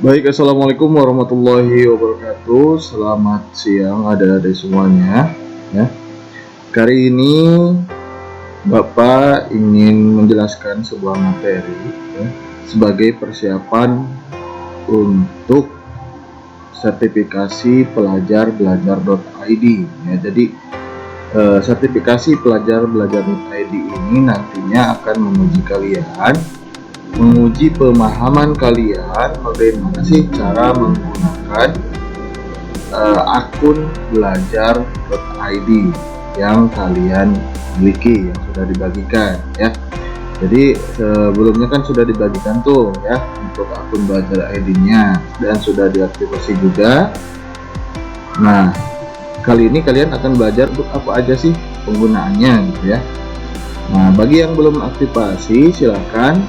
Baik, assalamualaikum warahmatullahi wabarakatuh. Selamat siang adik-adik semuanya. Ya, kali ini Bapak ingin menjelaskan sebuah materi ya, sebagai persiapan untuk sertifikasi pelajar belajar.id. Ya, jadi sertifikasi pelajar belajar.id ini nantinya akan menguji pemahaman kalian bagaimana sih cara menggunakan akun belajar.id yang kalian miliki, yang sudah dibagikan ya. Jadi sebelumnya kan sudah dibagikan tuh ya untuk akun belajar ID-nya dan sudah diaktifasi juga. Nah, kali ini kalian akan belajar untuk apa aja sih penggunaannya gitu ya. Nah, bagi yang belum aktifasi silakan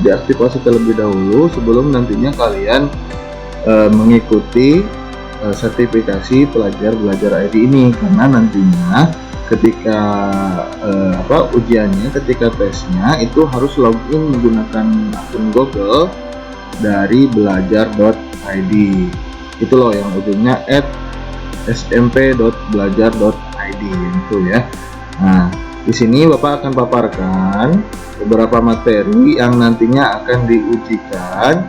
diaktifasi terlebih dahulu sebelum nantinya kalian mengikuti sertifikasi pelajar belajar ID ini, karena nantinya ketika ujiannya, ketika tesnya itu harus login menggunakan akun Google dari belajar.id. Itu loh yang ujungnya @smp.belajar.id itu ya. Nah, di sini Bapak akan paparkan beberapa materi yang nantinya akan diujikan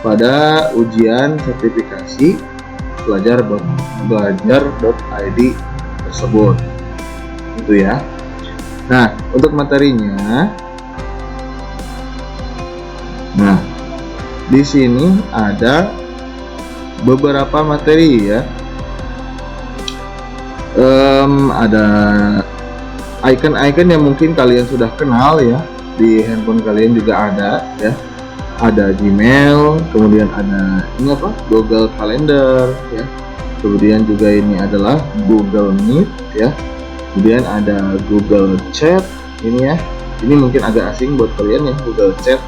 pada ujian sertifikasi pelajar belajar.id tersebut. Itu ya. Nah, untuk materinya, nah di sini ada beberapa materi ya. Ada icon-icon yang mungkin kalian sudah kenal ya, di handphone kalian juga ada ya. Ada Gmail, kemudian ada ini apa, Google Calendar ya, kemudian juga ini adalah Google Meet ya, kemudian ada Google Chat ini ya. Ini mungkin agak asing buat kalian ya, Google Chat,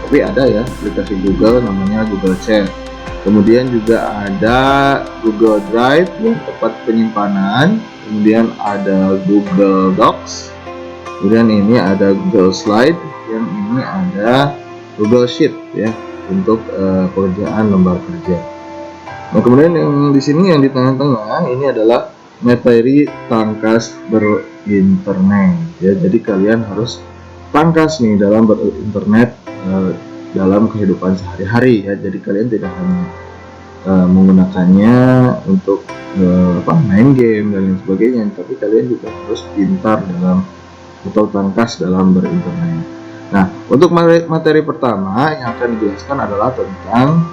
tapi ada ya aplikasi Google namanya Google Chat. Kemudian juga ada Google Drive yang tempat penyimpanan, kemudian ada Google Docs, kemudian ini ada Google Slide, yang ini ada Google Sheet ya untuk pekerjaan lembar kerja. Nah, kemudian yang di sini yang di tengah-tengah ini adalah materi tangkas berinternet ya. Jadi kalian harus tangkas nih dalam berinternet dalam kehidupan sehari-hari ya. Jadi kalian tidak hanya menggunakannya untuk main game dan lain sebagainya, tapi kalian juga harus pintar dalam atau tangkas dalam berinternet. Nah, untuk materi pertama yang akan dijelaskan adalah tentang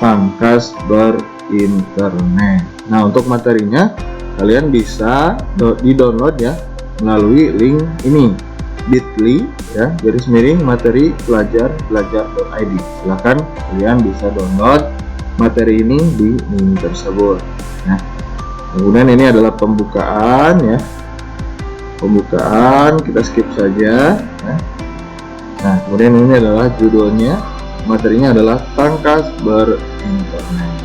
tangkas berinternet. Nah, untuk materinya kalian bisa di-download ya melalui link ini, bit.ly ya /materi pelajar belajar.id. Silahkan kalian bisa download materi ini di link tersebut. Nah, kemudian ini adalah pembukaan ya. Pembukaan kita skip saja ya. Nah, kemudian ini adalah judulnya, materinya adalah tangkas berinternet.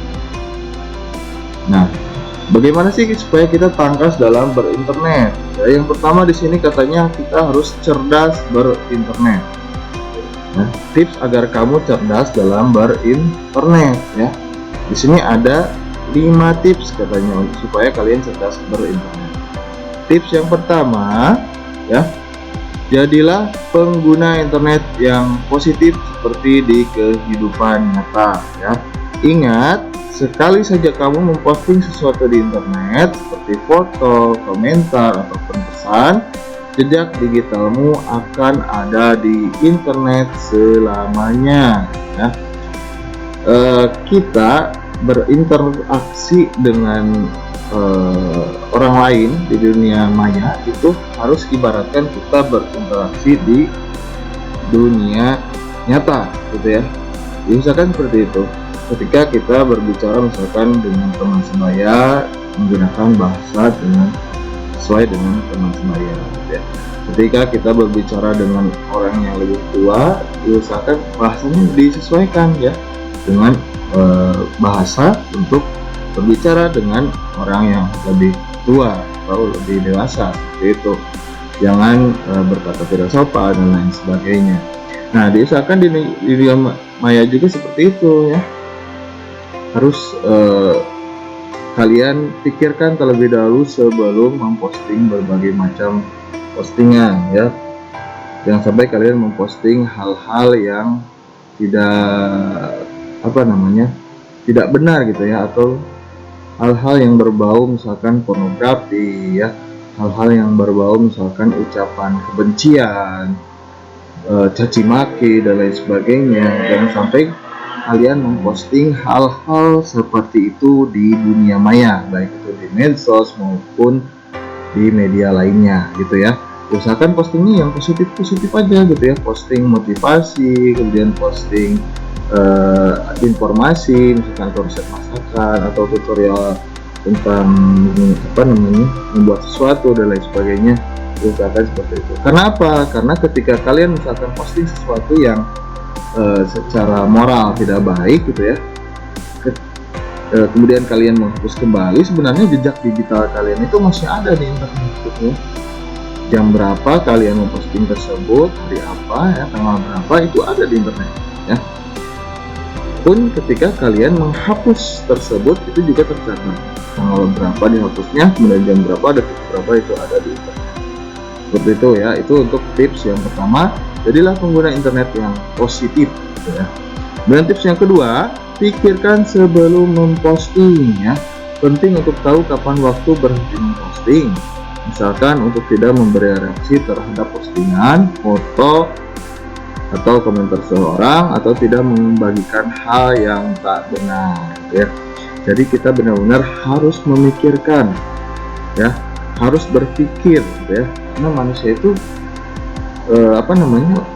Nah, bagaimana sih supaya kita tangkas dalam berinternet? Ya, yang pertama di sini katanya kita harus cerdas berinternet. Nah, tips agar kamu cerdas dalam berinternet ya. Di sini ada 5 tips katanya supaya kalian cerdas berinternet. Tips yang pertama ya, jadilah pengguna internet yang positif seperti di kehidupan nyata ya. Ingat, sekali saja kamu memposting sesuatu di internet seperti foto, komentar, ataupun pesan, jejak digitalmu akan ada di internet selamanya ya. Kita berinteraksi dengan orang lain di dunia maya itu harus ibaratkan kita berinteraksi di dunia nyata gitu ya. Jadi misalkan seperti itu, ketika kita berbicara misalkan dengan teman sebaya menggunakan bahasa sesuai dengan teman sebaya gitu ya. Ketika kita berbicara dengan orang yang lebih tua, usahakan bahasanya disesuaikan ya dengan bahasa untuk berbicara dengan orang yang lebih tua atau lebih dewasa seperti itu. Jangan berkata tidak sopan dan lain sebagainya. Nah, diusahakan di dunia maya juga seperti itu ya. Harus kalian pikirkan terlebih dahulu sebelum memposting berbagai macam postingan ya. Jangan sampai kalian memposting hal-hal yang tidak tidak benar gitu ya, atau hal-hal yang berbau misalkan pornografi ya, hal-hal yang berbau misalkan ucapan kebencian, caci maki dan lain sebagainya. Jangan sampai kalian memposting hal-hal seperti itu di dunia maya, baik itu di medsos maupun di media lainnya gitu ya. Usahakan postingnya yang positif-positif aja gitu ya, posting motivasi, kemudian posting informasi misalkan resep masakan atau tutorial tentang membuat sesuatu dan lain sebagainya. Usahakan seperti itu. Karena apa? Karena ketika kalian misalkan posting sesuatu yang secara moral tidak baik gitu ya, kemudian kalian menghapus kembali, sebenarnya jejak digital kalian itu masih ada di internet gitu ya. Jam berapa kalian memposting tersebut, hari apa ya, tanggal berapa, itu ada di internet ya. Pun ketika kalian menghapus tersebut itu juga tercatat tanggal berapa dihapusnya, kemudian jam berapa, detik berapa, itu ada di internet. Seperti itu ya. Itu untuk tips yang pertama, jadilah pengguna internet yang positif gitu ya. Dan tips yang kedua, pikirkan sebelum memposting ya. Penting untuk tahu kapan waktu berhenti memposting. Misalkan untuk tidak memberi reaksi terhadap postingan, foto, atau komentar seseorang, atau tidak membagikan hal yang tak benar ya. Jadi kita benar-benar harus memikirkan ya, harus berpikir gitu ya. Karena manusia itu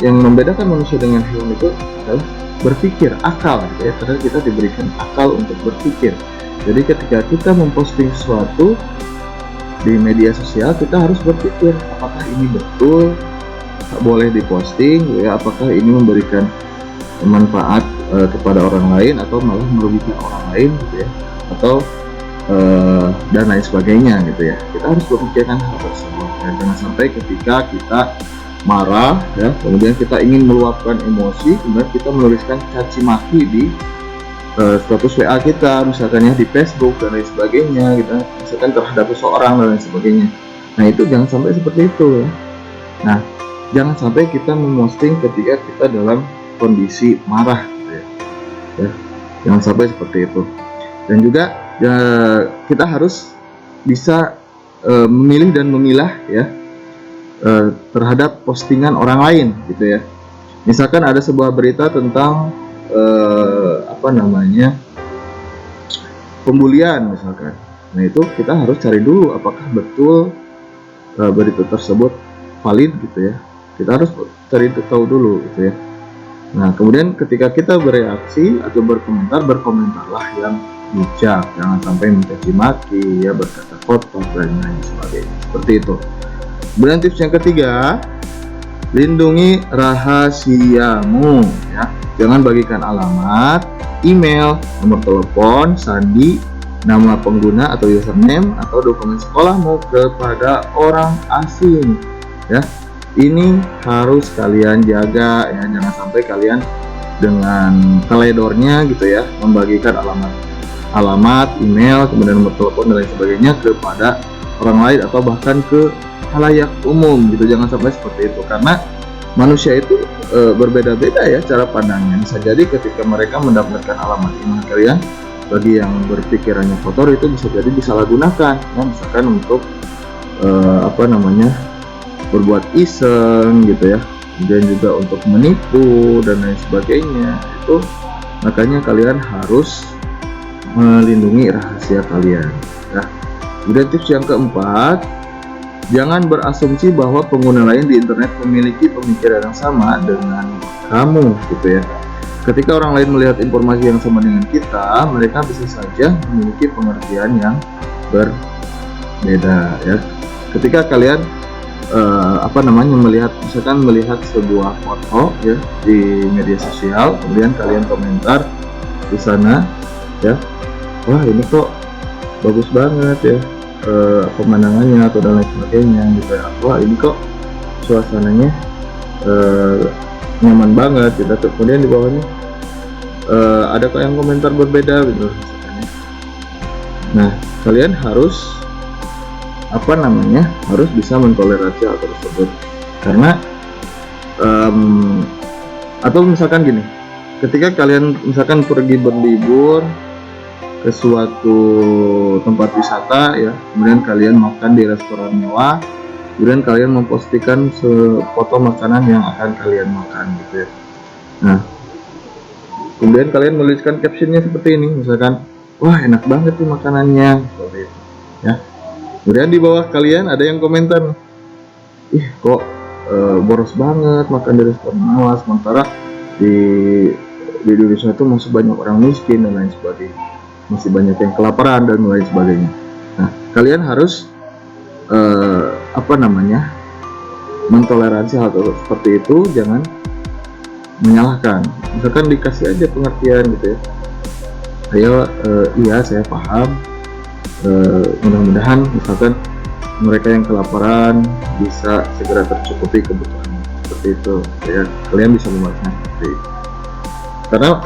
yang membedakan manusia dengan hewan itu adalah berpikir, akal gitu ya. Karena kita diberikan akal untuk berpikir. Jadi ketika kita memposting sesuatu di media sosial, kita harus berpikir apakah ini betul boleh diposting ya, apakah ini memberikan manfaat kepada orang lain atau malah merugikan orang lain gitu ya, atau dan lain sebagainya gitu ya. Kita harus memikirkan hal tersebut ya. Jangan sampai ketika kita marah ya, kemudian kita ingin meluapkan emosi, kemudian kita menuliskan caci maki di status WA kita, misalkan ya di Facebook dan lain sebagainya, kita misalkan terhadap seseorang dan lain sebagainya. Nah itu jangan sampai seperti itu ya. Nah jangan sampai kita memposting ketika kita dalam kondisi marah gitu ya. Jangan sampai seperti itu. Dan juga ya, kita harus bisa memilih dan memilah ya terhadap postingan orang lain gitu ya. Misalkan ada sebuah berita tentang pembulian misalkan. Nah itu kita harus cari dulu apakah betul berita tersebut valid gitu ya. Kita harus cari tahu dulu gitu ya. Nah kemudian ketika kita bereaksi atau berkomentar, berkomentarlah yang bijak, jangan sampai mencaci maki ya, berkata kotor dan lain sebagainya. Seperti itu. Kemudian tips yang ketiga, lindungi rahasiamu ya. Jangan bagikan alamat, email, nomor telepon, sandi, nama pengguna atau username atau dokumen sekolahmu kepada orang asing ya. Ini harus kalian jaga ya, jangan sampai kalian dengan teledornya gitu ya membagikan alamat, email, kemudian nomor telepon dan lain sebagainya kepada orang lain atau bahkan ke khalayak umum gitu. Jangan sampai seperti itu, karena manusia itu berbeda-beda ya cara pandangnya. Bisa jadi ketika mereka mendapatkan alamat email kalian, bagi yang berpikirannya kotor itu bisa jadi disalahgunakan ya, misalkan untuk berbuat iseng gitu ya, kemudian juga untuk menipu dan lain sebagainya. Itu makanya kalian harus melindungi rahasia kalian ya. Kemudian tips yang keempat, jangan berasumsi bahwa pengguna lain di internet memiliki pemikiran yang sama dengan kamu gitu ya. Ketika orang lain melihat informasi yang sama dengan kita, mereka bisa saja memiliki pengertian yang berbeda ya. Ketika kalian melihat sebuah foto ya di media sosial, kemudian kalian komentar di sana ya, wah ini kok bagus banget ya pemandangannya atau dan lain sebagainya gitu ya. Wah ini kok suasananya nyaman banget kita. Kemudian di bawahnya ada kok yang komentar berbeda gitu misalkan ya. Nah, kalian harus harus bisa mentoleransi hal tersebut, karena atau misalkan gini, ketika kalian misalkan pergi berlibur ke suatu tempat wisata ya, kemudian kalian makan di restoran mewah, kemudian kalian mempostingkan foto makanan yang akan kalian makan gitu ya. Nah, kemudian kalian menuliskan captionnya seperti ini, misalkan, wah enak banget tuh makanannya, seperti itu ya. Kemudian di bawah kalian ada yang komentar, ih kok boros banget makan di restoran mewah, sementara di Indonesia itu masih banyak orang miskin dan lain sebagainya, masih banyak yang kelaparan dan lain sebagainya. Nah, kalian harus mentoleransi hal seperti itu, jangan menyalahkan. Misalkan dikasih aja pengertian gitu ya, ayo iya saya paham, mudah-mudahan misalkan mereka yang kelaparan bisa segera tercukupi kebutuhan seperti itu ya, kalian bisa membalasnya seperti itu. Karena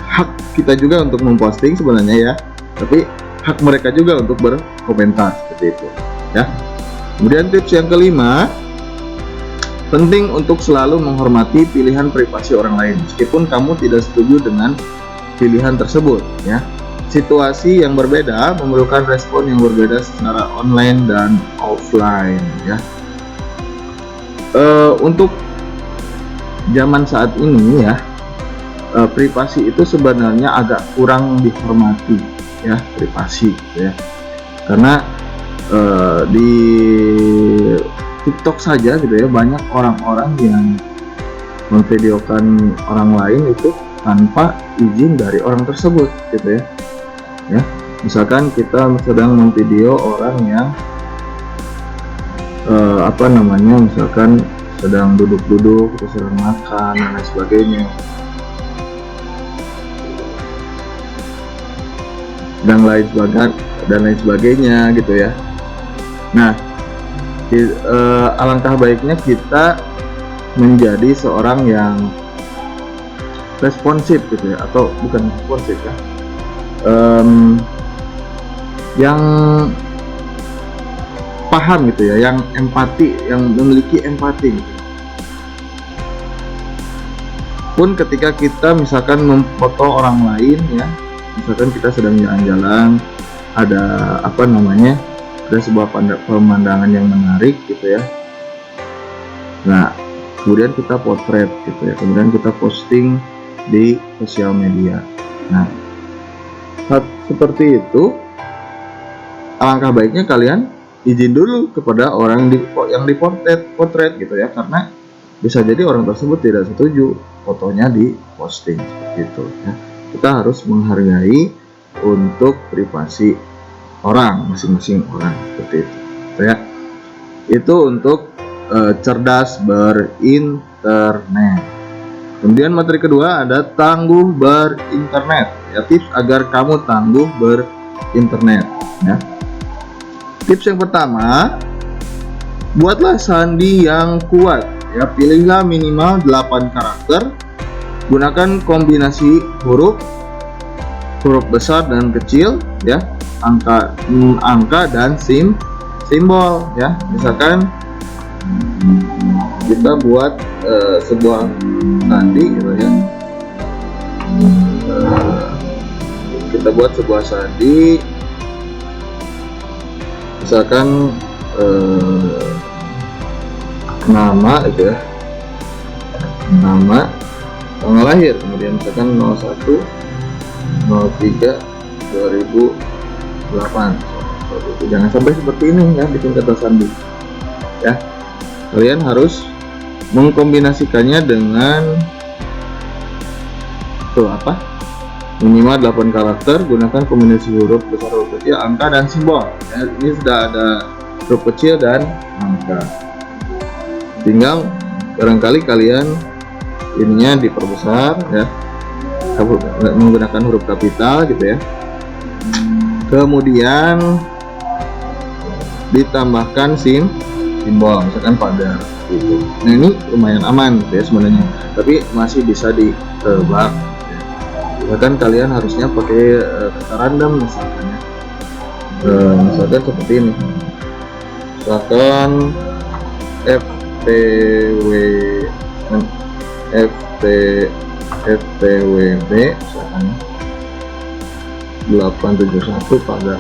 hak kita juga untuk memposting sebenarnya ya, tapi hak mereka juga untuk berkomentar seperti itu ya. Kemudian tips yang kelima, penting untuk selalu menghormati pilihan privasi orang lain meskipun kamu tidak setuju dengan pilihan tersebut ya. Situasi yang berbeda memerlukan respon yang berbeda secara online dan offline ya. Untuk zaman saat ini ya, privasi itu sebenarnya agak kurang dihormati ya, privasi gitu ya. Karena di TikTok saja gitu ya, banyak orang-orang yang memvideokan orang lain itu tanpa izin dari orang tersebut gitu ya. Ya, misalkan kita sedang memvideo orang yang misalkan sedang duduk-duduk, terus sedang makan dan lain sebagainya, dan lain sebagainya gitu ya. Nah, alangkah baiknya kita menjadi seorang yang responsif gitu ya, atau bukan responsif ya, yang paham gitu ya, yang empati, yang memiliki empati gitu. Pun ketika kita misalkan memfoto orang lain ya, misalkan kita sedang jalan-jalan, ada ada sebuah pemandangan yang menarik gitu ya. Nah, kemudian kita potret gitu ya, kemudian kita posting di sosial media. Nah, seperti itu, alangkah baiknya kalian izin dulu kepada orang yang dipotret gitu ya, karena bisa jadi orang tersebut tidak setuju fotonya diposting seperti itu ya. Kita harus menghargai untuk privasi orang, masing-masing orang seperti itu ya. Itu untuk cerdas berinternet. Kemudian materi kedua ada tangguh berinternet ya, tips agar kamu tangguh berinternet ya. Tips yang pertama, buatlah sandi yang kuat ya, pilihlah minimal 8 karakter, gunakan kombinasi huruf besar dan kecil ya, angka dan simbol ya. Misalkan kita buat sebuah sandi gitu ya, kita buat sebuah sandi misalkan nama gitu ya, nama, tanggal lahir, kemudian misalkan 01/03/2008. Jangan sampai seperti ini ya bikin kata sandi ya. Kalian harus mengkombinasikannya dengan minimal 8 karakter, gunakan kombinasi huruf besar, huruf kecil, angka dan simbol ya. Ini sudah ada huruf kecil dan angka, tinggal barangkali kalian ininya diperbesar ya, menggunakan huruf kapital gitu ya. Kemudian ditambahkan simbol, misalkan pada gitu. Nah ini lumayan aman gitu ya sebenarnya, tapi masih bisa ditebak ya. Misalkan kalian harusnya pakai kata random misalkan ya. Misalkan seperti ini, misalkan FTW FTWB misalkan 871 pada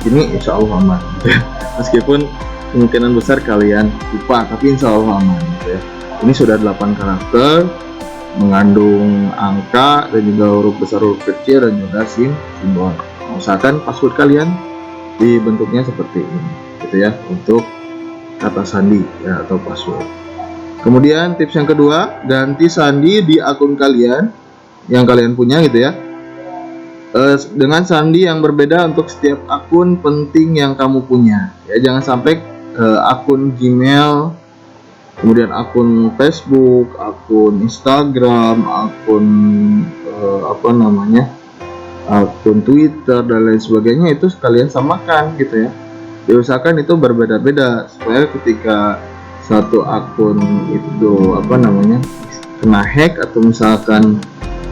ini, insya Allah aman gitu ya. Meskipun kemungkinan besar kalian lupa, tapi insya Allah aman gitu ya. Ini sudah 8 karakter, mengandung angka dan juga huruf besar, huruf kecil, dan juga simbol. Usahakan password kalian dibentuknya seperti ini gitu ya, untuk kata sandi ya, atau password. Kemudian tips yang kedua, ganti sandi di akun kalian yang kalian punya gitu ya, dengan sandi yang berbeda untuk setiap akun penting yang kamu punya ya. Jangan sampai akun Gmail, kemudian akun Facebook, akun Instagram, akun akun Twitter dan lain sebagainya itu sekalian samakan gitu ya. Diusahakan itu berbeda-beda supaya ketika satu akun itu kena hack atau misalkan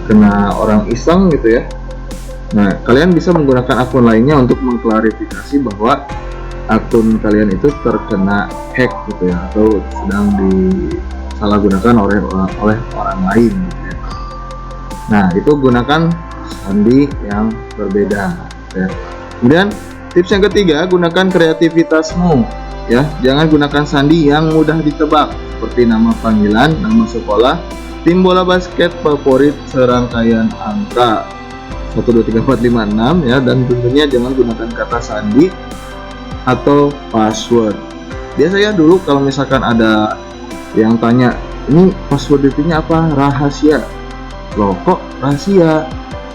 kena orang iseng gitu ya, nah kalian bisa menggunakan akun lainnya untuk mengklarifikasi bahwa akun kalian itu terkena hack gitu ya, atau sedang disalahgunakan oleh orang lain gitu ya. Nah itu gunakan sandi yang berbeda ya. Kemudian tips yang ketiga, gunakan kreativitasmu ya. Jangan gunakan sandi yang mudah ditebak seperti nama panggilan, nama sekolah, tim bola basket favorit, serangkaian angka 1, 2, 3, 4, 5, 6 ya. Dan tentunya jangan gunakan kata sandi atau password. Biasanya dulu kalau misalkan ada yang tanya, ini password DP-nya apa? Rahasia. Loh kok rahasia?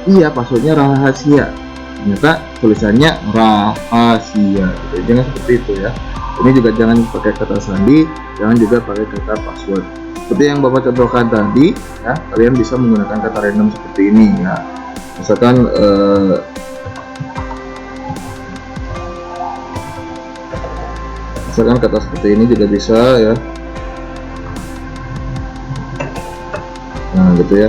Iya, passwordnya rahasia. Ternyata tulisannya rahasia gitu. Jangan seperti itu ya. Ini juga jangan pakai kata sandi, jangan juga pakai kata password. Seperti yang Bapak contohkan tadi ya, kalian bisa menggunakan kata random seperti ini ya. Misalkan kata seperti ini juga bisa ya. Nah gitu ya.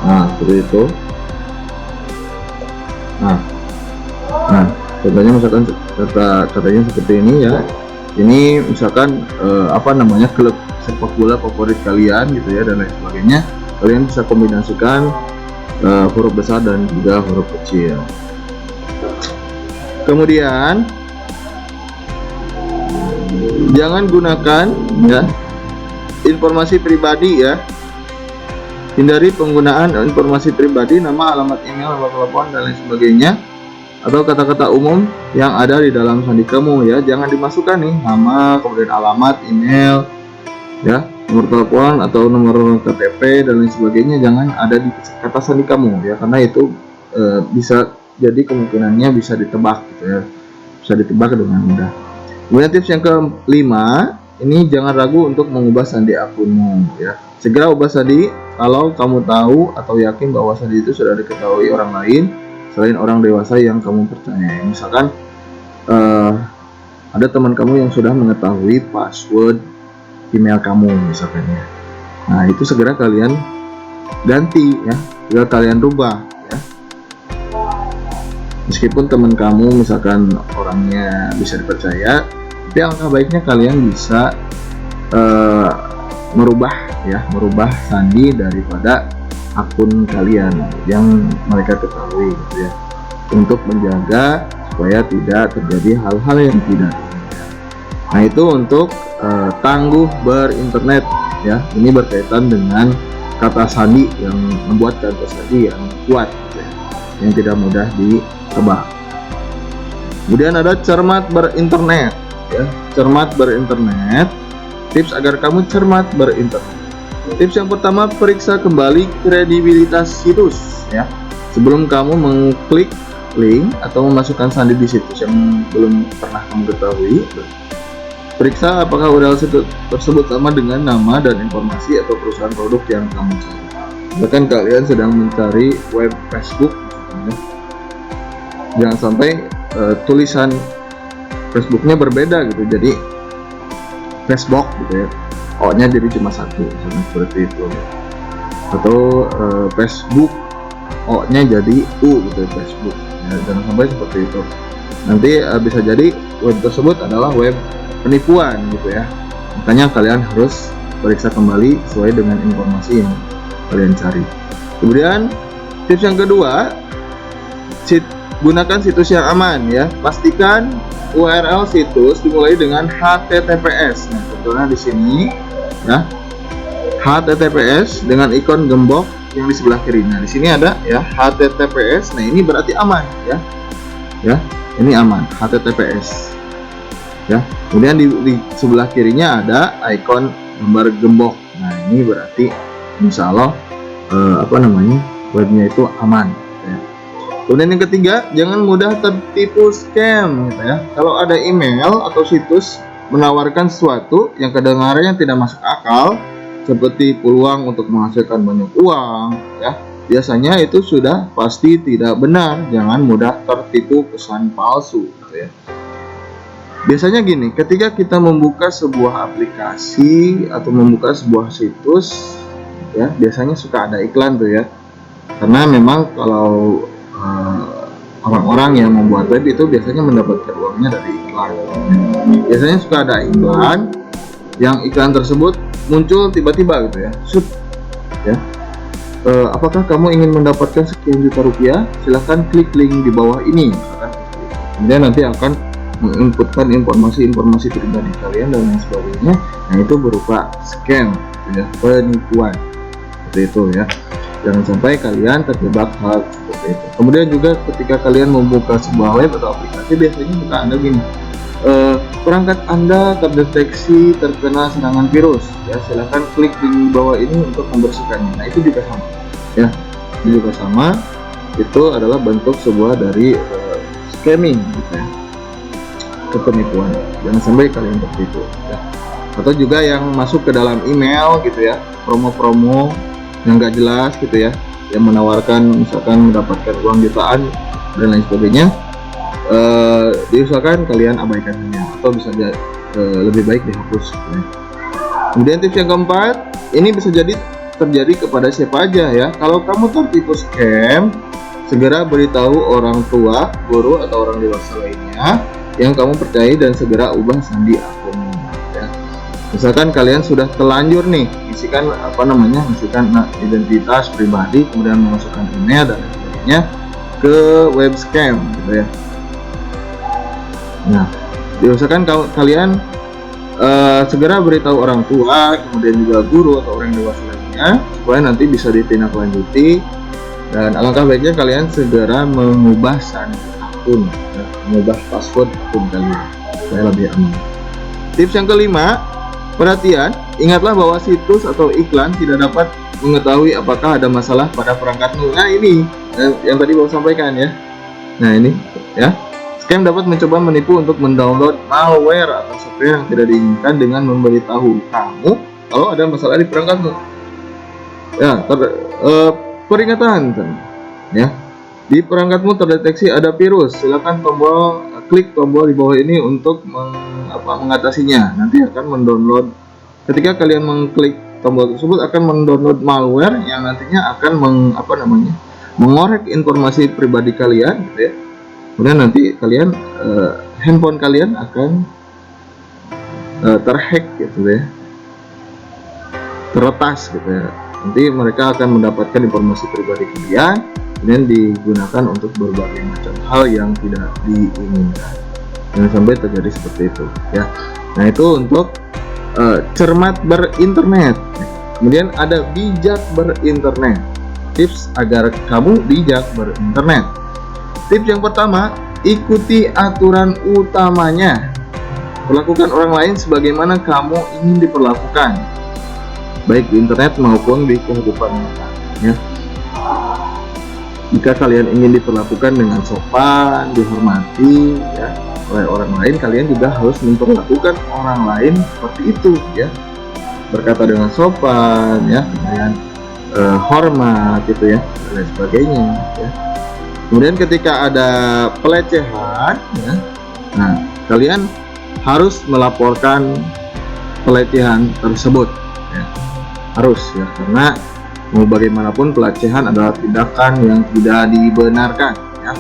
Nah seperti itu. Nah contohnya misalkan katanya seperti ini ya. Ini misalkan klub sepak bola favorit kalian gitu ya, dan lain sebagainya. Kalian bisa kombinasikan huruf besar dan juga huruf kecil. Kemudian jangan gunakan ya informasi pribadi ya. Hindari penggunaan informasi pribadi, nama, alamat email, nomor telepon dan lain sebagainya, atau kata-kata umum yang ada di dalam sandi kamu ya. Jangan dimasukkan nih nama, kemudian alamat, email ya, nomor telepon atau nomor KTP dan lain sebagainya, jangan ada di kata sandi kamu ya, karena itu bisa jadi kemungkinannya bisa ditebak gitu ya, bisa ditebak dengan mudah. Kemudian tips yang kelima, ini jangan ragu untuk mengubah sandi akunmu ya. Segera ubah sandi kalau kamu tahu atau yakin bahwa sandi itu sudah diketahui orang lain selain orang dewasa yang kamu percaya. Misalkan ada teman kamu yang sudah mengetahui password email kamu misalkan ya. Nah itu segera kalian ganti ya, segera kalian rubah ya. Meskipun teman kamu misalkan orangnya bisa dipercaya, tapi alangkah baiknya kalian bisa merubah sandi daripada akun kalian yang mereka ketahui gitu ya, untuk menjaga supaya tidak terjadi hal-hal yang tidak diinginkan. Nah itu untuk tangguh berinternet ya. Ini berkaitan dengan kata sandi, yang membuat kata sandi yang kuat gitu ya, yang tidak mudah ditebak. Kemudian ada cermat berinternet ya. Cermat berinternet, tips agar kamu cermat berinternet. Tips yang pertama, periksa kembali kredibilitas situs ya. Sebelum kamu mengklik link atau memasukkan sandi di situs yang belum pernah kamu ketahui, periksa apakah URL situs tersebut sama dengan nama dan informasi atau perusahaan produk yang kamu cari. Bahkan kalian sedang mencari web Facebook ya. Jangan sampai tulisan Facebooknya berbeda gitu, jadi Facebook gitu ya, O-nya jadi cuma satu, seperti itu. Atau Facebook O-nya jadi U gitu, Facebook ya, jangan sampai seperti itu. Nanti bisa jadi web tersebut adalah web penipuan gitu ya. Makanya kalian harus periksa kembali sesuai dengan informasi yang kalian cari. Kemudian tips yang kedua, gunakan situs yang aman ya. Pastikan URL situs dimulai dengan HTTPS. Nah, contohnya di sini ya, HTTPS dengan ikon gembok yang di sebelah kiri. Nah, di sini ada ya HTTPS. Nah, ini berarti aman ya. Ya, ini aman HTTPS. Ya. Kemudian di sebelah kirinya ada ikon gambar gembok. Nah, ini berarti insya Allah webnya itu aman. Kemudian yang ketiga, jangan mudah tertipu scam gitu ya. Kalau ada email atau situs menawarkan sesuatu yang kedengarannya tidak masuk akal, seperti peluang untuk menghasilkan banyak uang ya, biasanya itu sudah pasti tidak benar. Jangan mudah tertipu pesan palsu gitu ya. Biasanya gini, ketika kita membuka sebuah aplikasi atau membuka sebuah situs ya, biasanya suka ada iklan tuh ya. Karena memang kalau orang-orang yang membuat web itu biasanya mendapatkan uangnya dari iklan. Biasanya suka ada iklan, yang iklan tersebut muncul tiba-tiba gitu ya. Ya. Apakah kamu ingin mendapatkan sekian juta rupiah? Silahkan klik link di bawah ini. Kemudian nanti akan menginputkan informasi-informasi pribadi kalian dan lain sebagainya. Yang itu berupa scam, ya, penipuan. Seperti itu ya. Jangan sampai kalian terjebak hal seperti itu. Kemudian juga ketika kalian membuka sebuah web atau aplikasi, biasanya suka ada gini, perangkat Anda terdeteksi terkena serangan virus ya, silahkan klik di bawah ini untuk membersihkannya. Nah, itu juga sama ya, itu juga sama, itu adalah bentuk sebuah dari scamming gitu ya, penipuan. Jangan sampai kalian tertipu ya. Atau juga yang masuk ke dalam email gitu ya, promo-promo yang gak jelas gitu ya, yang menawarkan misalkan mendapatkan uang jutaan dan lain sebagainya, diusahakan kalian abaikan saja atau bisa lebih baik dihapus gitu ya. Kemudian tips yang keempat, ini bisa jadi terjadi kepada siapa aja ya. Kalau kamu tertipu scam, segera beritahu orang tua, guru atau orang dewasa lainnya yang kamu percayai dan segera ubah sandi akunnya ya. Misalkan kalian sudah telanjur nih mengisikan identitas pribadi, kemudian memasukkan email dan sebagainya ke web scam gitu ya. Nah, diusahakan kalian segera beritahu orang tua, kemudian juga guru atau orang dewasa lainnya supaya nanti bisa ditindaklanjuti, dan alangkah baiknya kalian segera mengubah sandi akun ya, mengubah password akun kalian supaya lebih aman. Tips yang kelima, perhatian, ingatlah bahwa situs atau iklan tidak dapat mengetahui apakah ada masalah pada perangkatmu. Nah, ini yang tadi Bapak sampaikan ya. Nah, ini ya. Scam dapat mencoba menipu untuk mendownload malware atau software yang tidak diinginkan dengan memberitahu kamu kalau ada masalah di perangkatmu. Ya, peringatan ya. Di perangkatmu terdeteksi ada virus, silakan klik tombol di bawah ini untuk mengatasinya. Nanti akan mendownload. Ketika kalian mengklik tombol tersebut akan mendownload malware yang nantinya akan mengorek informasi pribadi kalian gitu ya. Kemudian nanti kalian handphone kalian akan terhack gitu ya, teretas gitu ya. Nanti mereka akan mendapatkan informasi pribadi kalian, kemudian digunakan untuk berbagai macam hal yang tidak diinginkan. Jangan sampai terjadi seperti itu ya. Nah, itu untuk cermat berinternet. Kemudian ada bijak berinternet, tips agar kamu bijak berinternet. Tips yang pertama, ikuti aturan utamanya. Perlakukan orang lain sebagaimana kamu ingin diperlakukan, baik di internet maupun di kehidupan nyata ya. Jika kalian ingin diperlakukan dengan sopan, dihormati ya oleh orang lain, kalian juga harus memperlakukan orang lain seperti itu ya. Berkata dengan sopan ya, kemudian hormat gitu ya, dan lain sebagainya ya. Kemudian ketika ada pelecehan, ya, nah kalian harus melaporkan pelecehan tersebut, ya. Harus ya, karena mau bagaimanapun pelecehan adalah tindakan yang tidak dibenarkan, ya.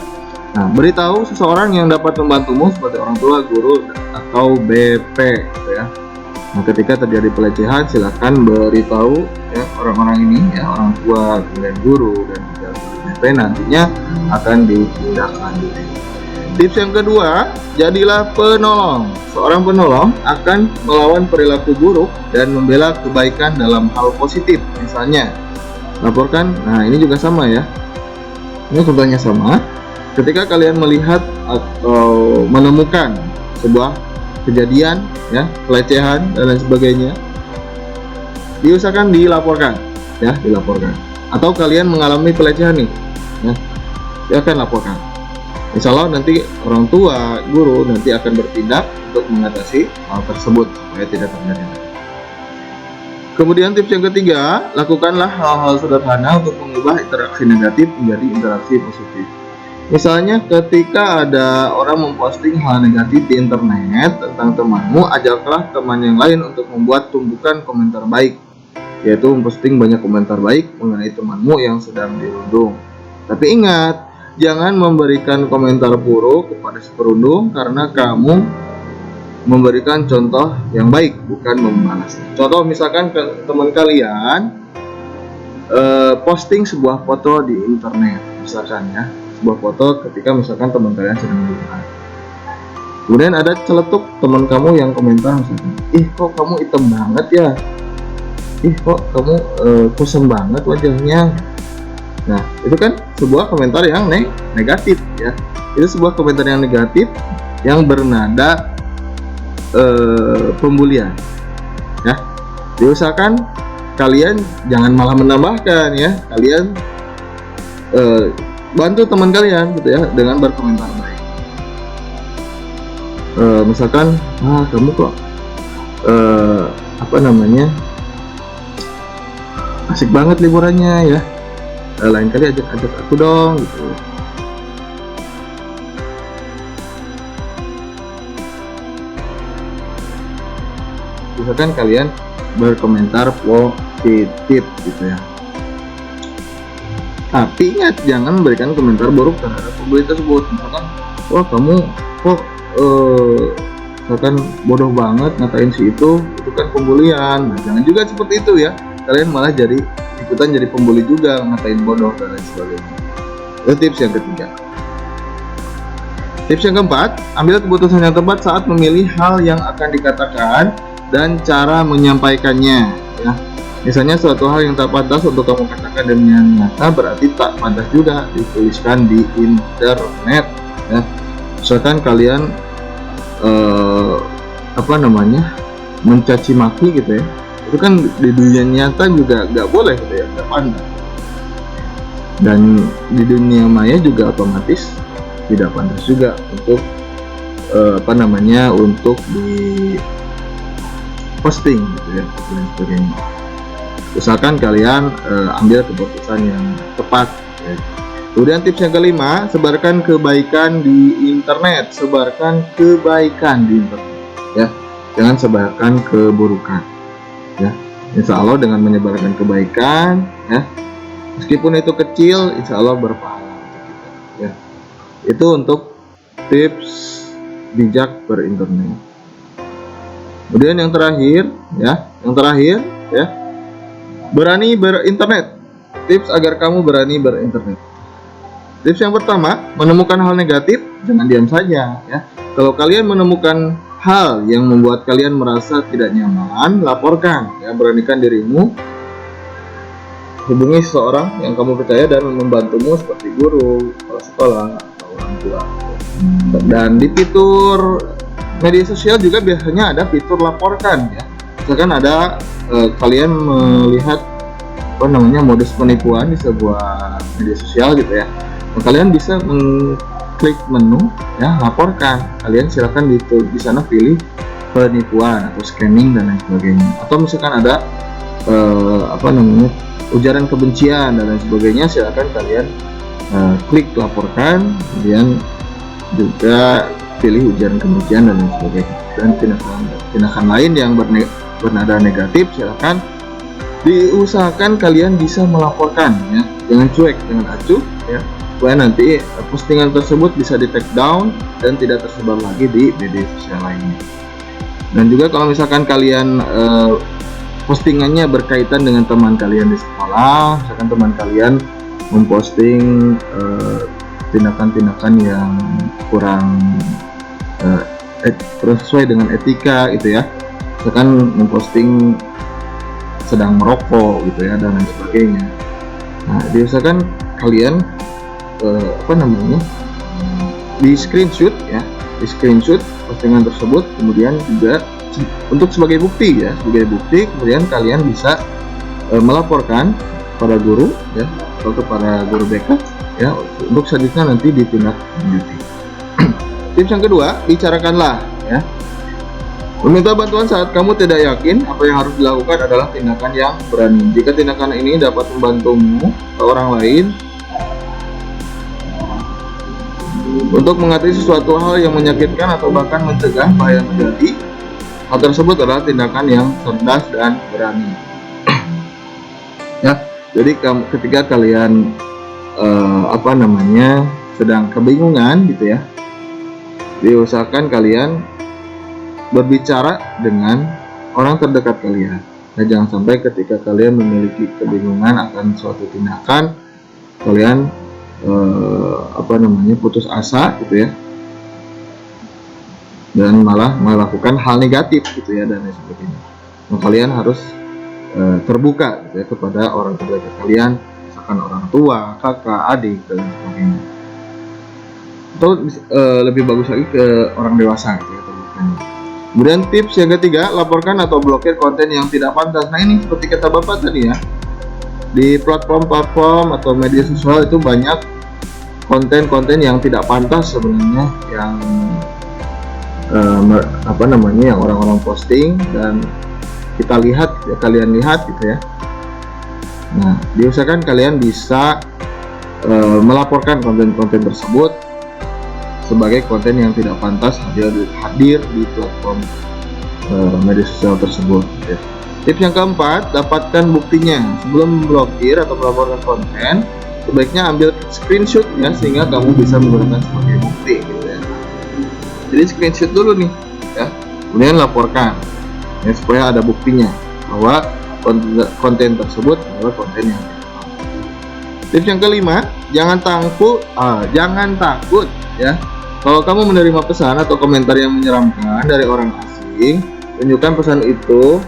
Nah, beritahu seseorang yang dapat membantumu seperti orang tua, guru, atau BP, gitu ya. Nah, ketika terjadi pelecehan, silakan beritahu ya orang-orang ini, ya, orang tua, kemudian guru, dan juga BP, nantinya akan ditindaklanjuti. Tips yang kedua, jadilah penolong. Seorang penolong akan melawan perilaku buruk dan membela kebaikan dalam hal positif. Misalnya, laporkan. Nah, ini juga sama ya. Ini contohnya sama. Ketika kalian melihat atau menemukan sebuah kejadian, ya, pelecehan dan lain sebagainya, diusahakan dilaporkan, ya, dilaporkan. Atau kalian mengalami pelecehan nih, ya, silakan laporkan. Insya Allah nanti orang tua, guru nanti akan bertindak untuk mengatasi hal tersebut supaya tidak terjadi. Kemudian tips yang ketiga, lakukanlah hal-hal sederhana untuk mengubah interaksi negatif menjadi interaksi positif. Misalnya ketika ada orang memposting hal negatif di internet tentang temanmu, ajaklah teman yang lain untuk membuat tumpukan komentar baik, yaitu memposting banyak komentar baik mengenai temanmu yang sedang dirundung. Tapi ingat, jangan memberikan komentar buruk kepada si perundung karena kamu memberikan contoh yang baik, bukan membalasnya. Contoh misalkan teman kalian posting sebuah foto di internet, misalkan ya, sebuah foto ketika misalkan teman kalian sedang liburan. Kemudian ada celetuk teman kamu yang komentar misalkan, ih kok kamu hitam banget ya, ih kok kamu kusam banget wajahnya. Nah, itu kan sebuah komentar yang negatif ya. Itu sebuah komentar yang negatif yang bernada pembulian, ya. Diusahakan kalian jangan malah menambahkan, ya. Kalian bantu teman kalian gitu ya dengan berkomentar baik. Misalkan, kamu kok asik banget liburannya ya. Lain kali ajak aku dong gitu. Misalkan kalian berkomentar positif gitu ya. Tapi ingat, jangan memberikan komentar buruk terhadap pembeli tersebut. Misalkan, wah kamu kok misalkan bodoh banget ngatain si itu kan pembulian. Nah, jangan juga seperti itu ya. Kalian malah ikutan jadi pembuli juga, ngatain bodoh dan lain sebagainya. Itu tips yang ketiga. Tips yang keempat, ambil keputusan yang tepat saat memilih hal yang akan dikatakan dan cara menyampaikannya, ya. Misalnya suatu hal yang tak pantas untuk kamu katakan dengan nyata berarti tak pantas juga dituliskan di internet, ya. Misalkan kalian mencaci maki gitu ya, itu kan di dunia nyata juga nggak boleh gitu ya, nggak pantas. Dan di dunia maya juga otomatis tidak pantas juga untuk untuk di posting gitu ya, dan sebagainya. Usahakan kalian ambil keputusan yang tepat, ya. Kemudian tips yang kelima, sebarkan kebaikan di internet. Sebarkan kebaikan di internet, ya. Jangan sebarkan keburukan, ya. Insya Allah dengan menyebarkan kebaikan, ya, meskipun itu kecil, insya Allah berpahala untuk kita, ya. Itu untuk tips bijak berinternet. Kemudian yang terakhir, ya, berani berinternet. Tips agar kamu berani berinternet. Tips yang pertama, menemukan hal negatif, jangan diam saja, ya. Kalau kalian menemukan hal yang membuat kalian merasa tidak nyaman, laporkan, ya. Beranikan dirimu, hubungi seseorang yang kamu percaya dan membantumu seperti guru, kepala sekolah, atau orang tua. Dan di fitur media sosial juga biasanya ada fitur laporkan, ya. Misalkan ada kalian melihat modus penipuan di sebuah media sosial gitu ya. Nah, kalian bisa mengklik menu, ya, laporkan. Kalian silakan di sana pilih penipuan atau scamming dan lain sebagainya. Atau misalkan ada ujaran kebencian dan lain sebagainya, silakan kalian klik laporkan, kemudian juga pilih ujaran kebencian dan lain sebagainya. Dan tindakan lain yang bernada negatif, silakan diusahakan kalian bisa melaporkan ya, jangan cuek, jangan acuh ya, supaya nanti postingan tersebut bisa di take down dan tidak tersebar lagi di media sosial lainnya. Dan juga kalau misalkan kalian postingannya berkaitan dengan teman kalian di sekolah, misalkan teman kalian memposting tindakan-tindakan yang kurang sesuai dengan etika gitu ya, misalkan memposting sedang merokok gitu ya dan lain sebagainya. Nah, diusahakan kalian di screenshot ya, di screenshot postingan tersebut, kemudian juga untuk sebagai bukti ya, kemudian kalian bisa melaporkan pada guru ya, atau kepada guru BK ya, untuk selanjutnya nanti ditindaklanjuti. Tips yang kedua, bicarakanlah ya. Meminta bantuan saat kamu tidak yakin apa yang harus dilakukan adalah tindakan yang berani. Jika tindakan ini dapat membantumu atau orang lain untuk mengatasi sesuatu hal yang menyakitkan atau bahkan mencegah bahaya terjadi, hal tersebut adalah tindakan yang cerdas dan berani. Ya, jadi ketika kalian sedang kebingungan gitu ya, diusahakan kalian berbicara dengan orang terdekat kalian. Nah, jangan sampai ketika kalian memiliki kebingungan akan suatu tindakan, kalian putus asa gitu ya, dan malah melakukan hal negatif gitu ya dan lain sebagainya. Nah, kalian harus terbuka gitu ya, kepada orang terdekat kalian, misalkan orang tua, kakak, adik dan lain sebagainya. Atau lebih bagus lagi ke orang dewasa gitu ya, terbukanya. Kemudian tips yang ketiga, laporkan atau blokir konten yang tidak pantas. Nah, ini seperti kata Bapak tadi ya, di platform atau media sosial itu banyak konten-konten yang tidak pantas sebenarnya, yang yang orang-orang posting dan kita lihat ya, kalian lihat gitu ya. Nah, diusahakan kalian bisa melaporkan konten-konten tersebut sebagai konten yang tidak pantas hadir di platform media sosial tersebut ya. Tips yang keempat, dapatkan buktinya. Sebelum memblokir atau melaporkan konten, sebaiknya ambil screenshot ya, sehingga kamu bisa menggunakan sebagai bukti gitu ya. Jadi screenshot dulu nih ya, kemudian laporkan ya, supaya ada buktinya bahwa konten tersebut adalah konten yang tidak pantas. Tips yang kelima, jangan takut ya. Kalau kamu menerima pesan atau komentar yang menyeramkan dari orang asing, tunjukkan pesan itu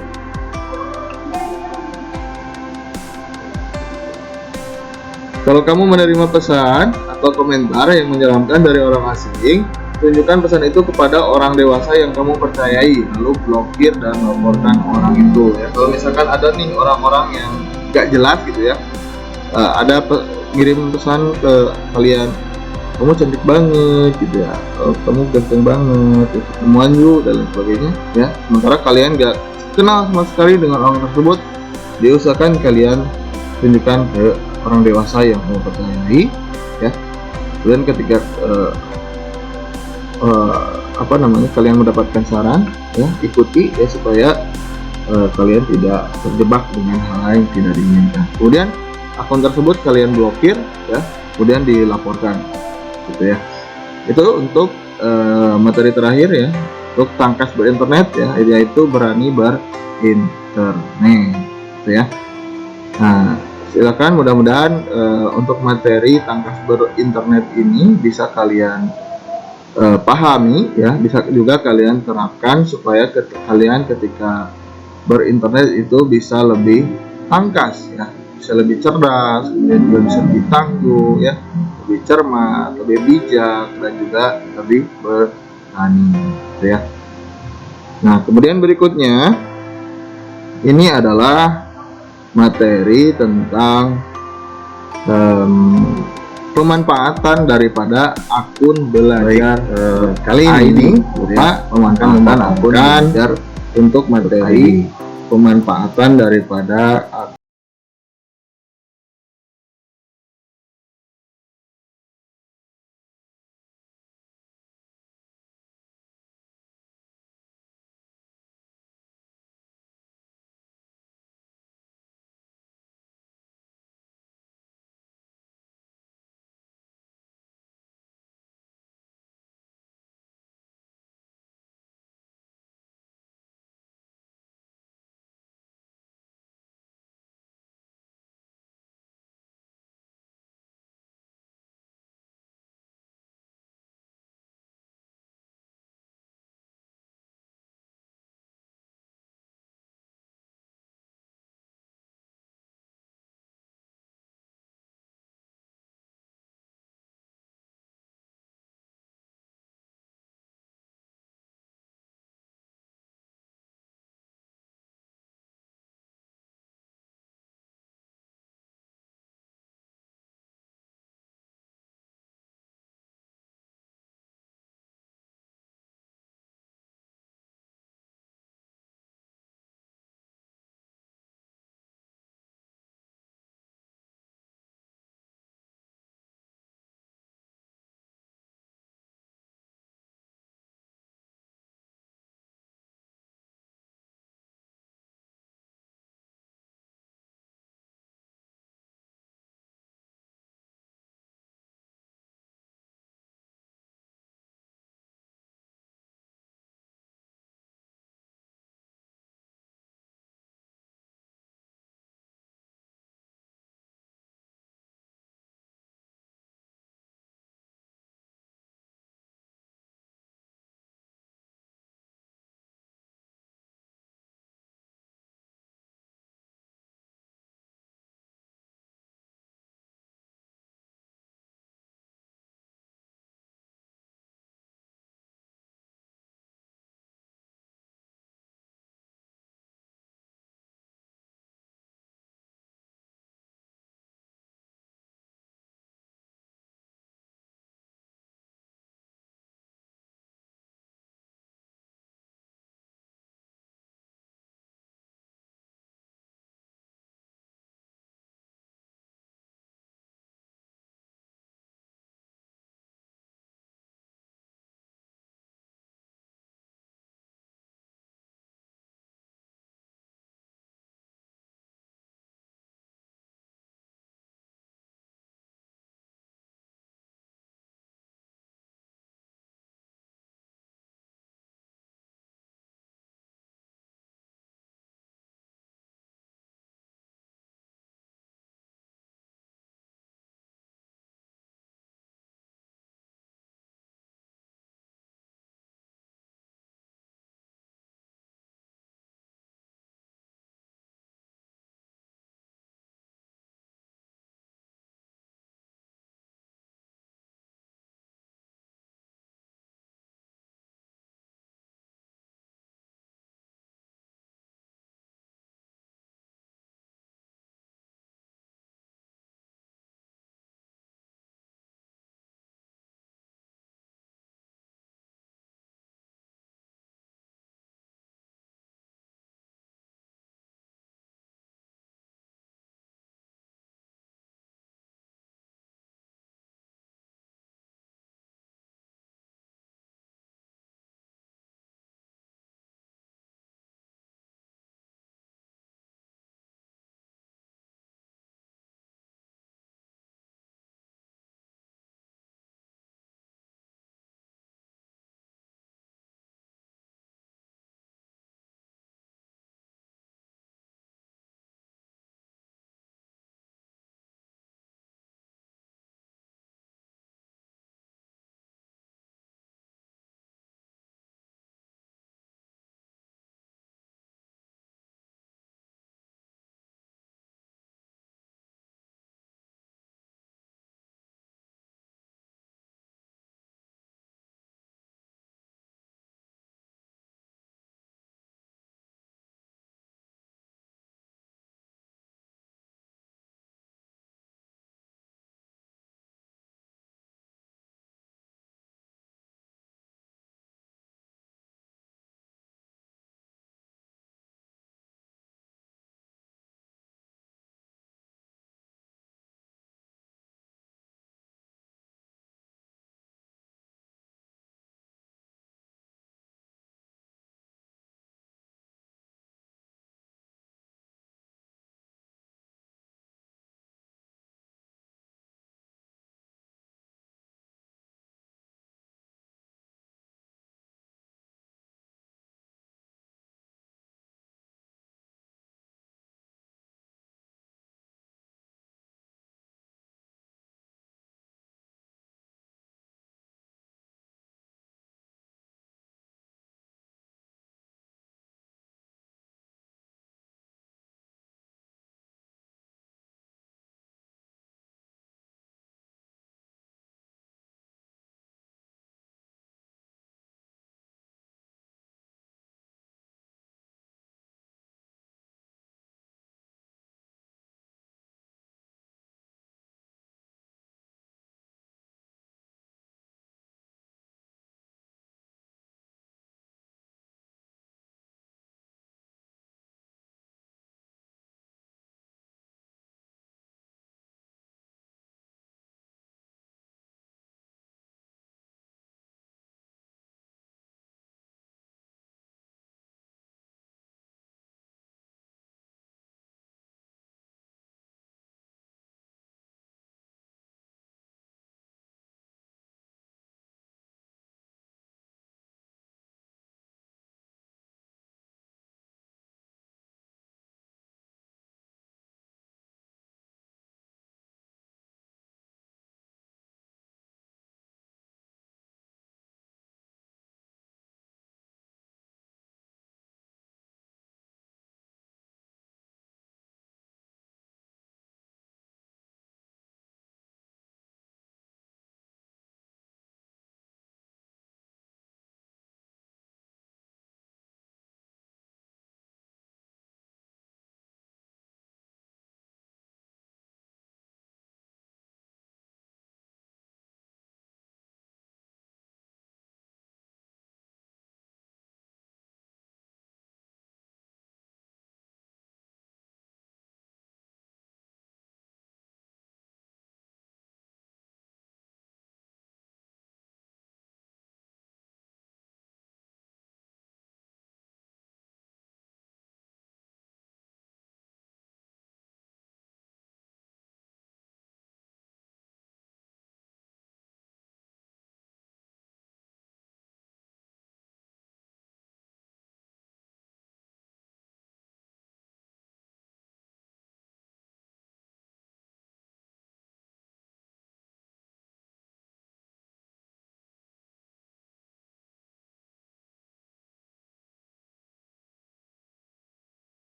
Kalau kamu menerima pesan atau komentar yang menyeramkan dari orang asing, tunjukkan pesan itu kepada orang dewasa yang kamu percayai, lalu blokir dan laporkan orang itu ya. Kalau misalkan ada nih orang-orang yang gak jelas gitu ya, ada ngirim pesan ke kalian, kamu cantik banget gitu ya, kamu ganteng banget, ketemuan yuk dan lain sebagainya ya. Sementara kalian gak kenal sama sekali dengan orang tersebut, diusahakan kalian tunjukkan ke orang dewasa yang kamu percayai ya. Kemudian ketika kalian mendapatkan saran ya, ikuti ya, supaya kalian tidak terjebak dengan hal yang tidak diinginkan. Kemudian akun tersebut kalian blokir ya, kemudian dilaporkan gitu ya. Itu untuk materi terakhir ya, untuk tangkas berinternet ya, yaitu berani berinternet gitu ya. Nah, silakan, mudah-mudahan untuk materi tangkas berinternet ini bisa kalian pahami ya, bisa juga kalian terapkan supaya kalian ketika berinternet itu bisa lebih tangkas ya, bisa lebih cerdas, kemudian juga bisa lebih tangguh ya, lebih cermat, lebih bijak, dan juga lebih berani gitu ya. Nah, kemudian berikutnya ini adalah materi tentang pemanfaatan daripada akun belajar. Kali ini Bapak memanfaatkan akun belajar untuk materi pemanfaatan daripada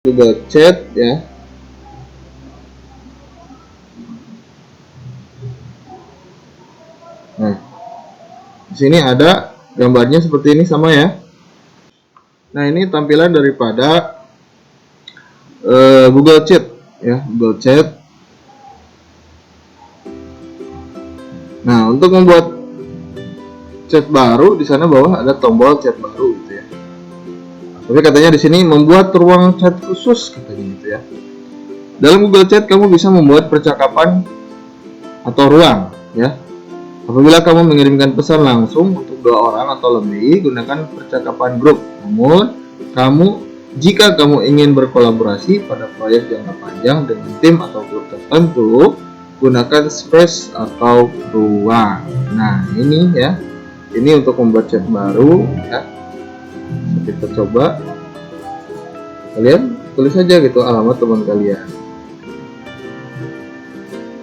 Google Chat ya. Nah, di sini ada gambarnya seperti ini sama ya. Nah, ini tampilan daripada Google Chat ya, Google Chat. Nah, untuk membuat chat baru di sana bawah ada tombol chat baru gitu ya. Tapi katanya di sini membuat ruang chat khusus katanya gitu ya. Dalam Google Chat kamu bisa membuat percakapan atau ruang ya. Apabila kamu mengirimkan pesan langsung untuk 2 orang atau lebih, gunakan percakapan grup. Namun, jika kamu ingin berkolaborasi pada proyek jangka panjang dengan tim atau grup tertentu, gunakan space atau ruang. Nah, ini ya. Ini untuk membuat chat baru ya. Kita coba. Kalian tulis saja gitu alamat teman kalian.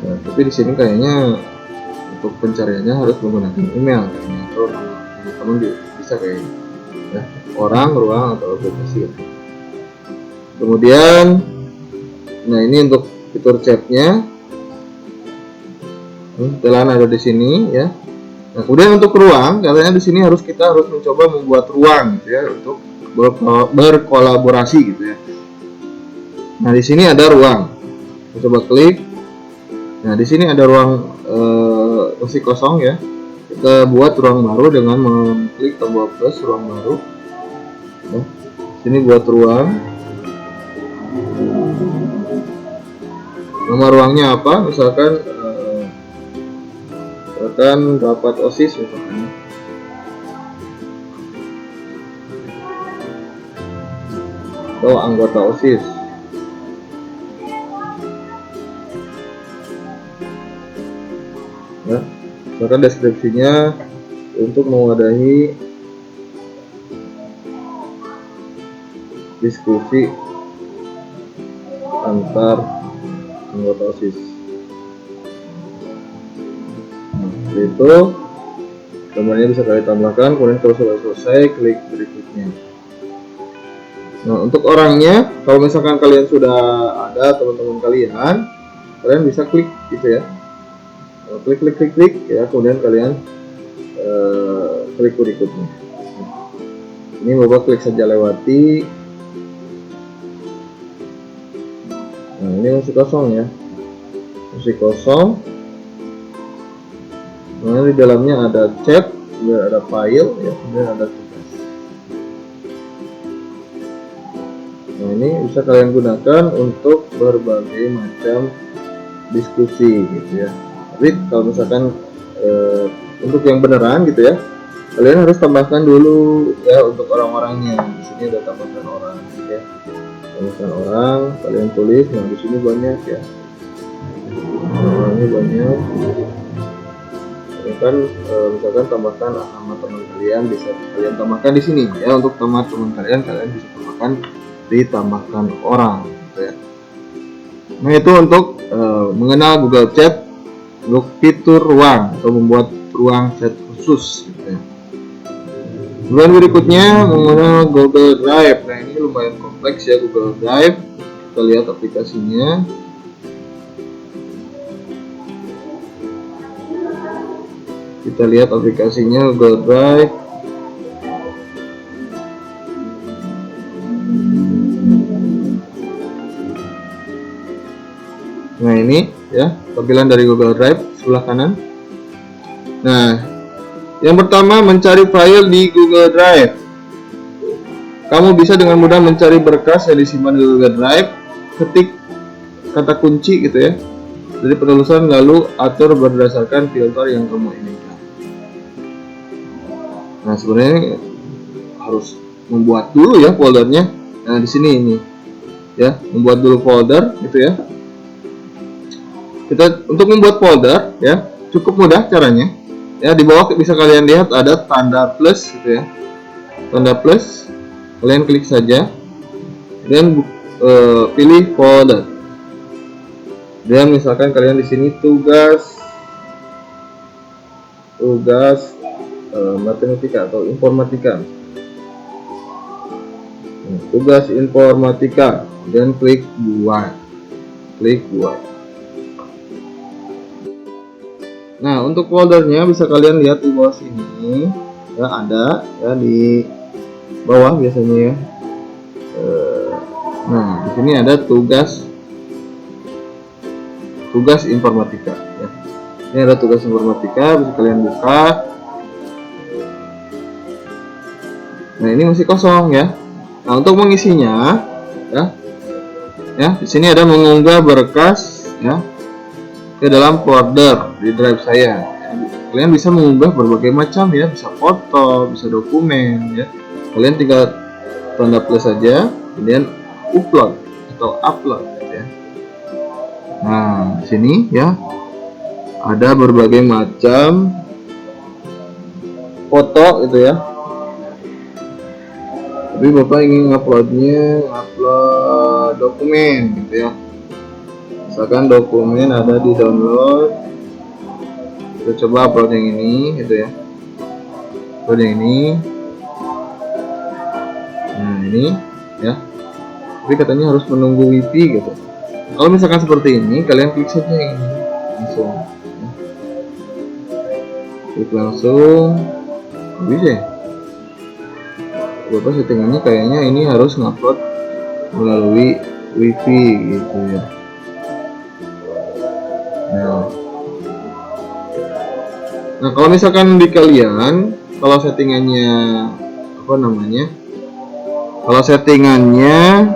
Nah, tapi di sini kayaknya untuk pencariannya harus menggunakan email atau teman bisa kayak ya, orang, ruang atau aplikasi. Kemudian, nah ini untuk fitur chatnya. Telah ada di sini ya. Nah, kemudian untuk ruang, katanya di sini kita harus mencoba membuat ruang gitu ya untuk berkolaborasi gitu ya. Nah, di sini ada ruang. Kita coba klik. Nah, di sini ada ruang masih kosong ya. Kita buat ruang baru dengan mengklik tombol plus ruang baru. Ya. Sini buat ruang. Nama ruangnya apa? Misalkan rapat OSIS misalkan. Atau anggota OSIS. Ya, misalkan deskripsinya untuk mewadahi diskusi antar anggota OSIS. Nah, seperti itu gambarnya bisa kalian tambahkan. Kemudian kalau sudah selesai, klik berikutnya. Nah, untuk orangnya, kalau misalkan kalian sudah ada teman-teman kalian bisa klik gitu ya. Klik ya, kemudian kalian klik berikutnya. Ini bapak klik saja lewati. Nah, ini masih kosong ya, masih kosong. Nah, di dalamnya ada chat, kemudian ada file ya, kemudian ada tugas. Nah, ini bisa kalian gunakan untuk berbagai macam diskusi gitu ya. Tapi kalau misalkan untuk yang beneran gitu ya, kalian harus tambahkan dulu ya untuk orang-orangnya. Di sini ada tambahkan orang ya. Tambahkan orang, kalian tulis. Nah, di sini banyak ya. Orangnya banyak. Kan misalkan tambahkan nama teman kalian, bisa kalian tambahkan di sini ya. Untuk teman kalian bisa ditambahkan orang gitu ya. Nah, itu untuk mengenal Google Chat untuk fitur ruang atau membuat ruang chat khusus gitu ya. Kemudian berikutnya mengenal Google Drive. Nah, ini lumayan kompleks ya Google Drive. Kita lihat aplikasinya. Kita lihat aplikasinya Google Drive. Nah, ini ya tampilan dari Google Drive sebelah kanan. Nah, yang pertama mencari file di Google Drive. Kamu bisa dengan mudah mencari berkas yang disimpan di Google Drive. Ketik kata kunci gitu ya dari penelusuran, lalu atur berdasarkan filter yang kamu inginkan. Nah, sebenarnya harus membuat dulu ya foldernya. Nah, di sini ini ya, membuat dulu folder gitu ya. Untuk membuat folder ya cukup mudah caranya ya. Di bawah bisa kalian lihat ada tanda plus gitu ya, tanda plus. Kalian klik saja dan pilih folder. Dan misalkan kalian di sini tugas matematika atau informatika. tugas informatika, dan klik buat. Nah, untuk foldernya bisa kalian lihat di bawah sini ya, ada ya di bawah biasanya ya. Nah, di sini ada tugas informatika ya. Ini ada tugas informatika, bisa kalian buka. Nah, ini masih kosong ya. Nah, untuk mengisinya ya di sini ada mengunggah berkas ya ke dalam folder di drive saya. Kalian bisa mengunggah berbagai macam ya, bisa foto, bisa dokumen ya. Kalian tinggal tanda plus saja, kemudian upload atau upload ya. Nah, di sini ya ada berbagai macam foto gitu ya. Tapi Bapak ingin upload dokumen gitu ya. Misalkan dokumen ada di download, kita coba upload yang ini gitu ya, upload yang ini. Nah, ini ya, tapi katanya harus menunggu wifi gitu. Kalau misalkan seperti ini, kalian klik saja yang ini langsung ya. Klik langsung, bisa ya. Bapak settingannya kayaknya ini harus ngupload melalui wifi gitu ya. Nah, kalau misalkan di kalian, kalau settingannya kalau settingannya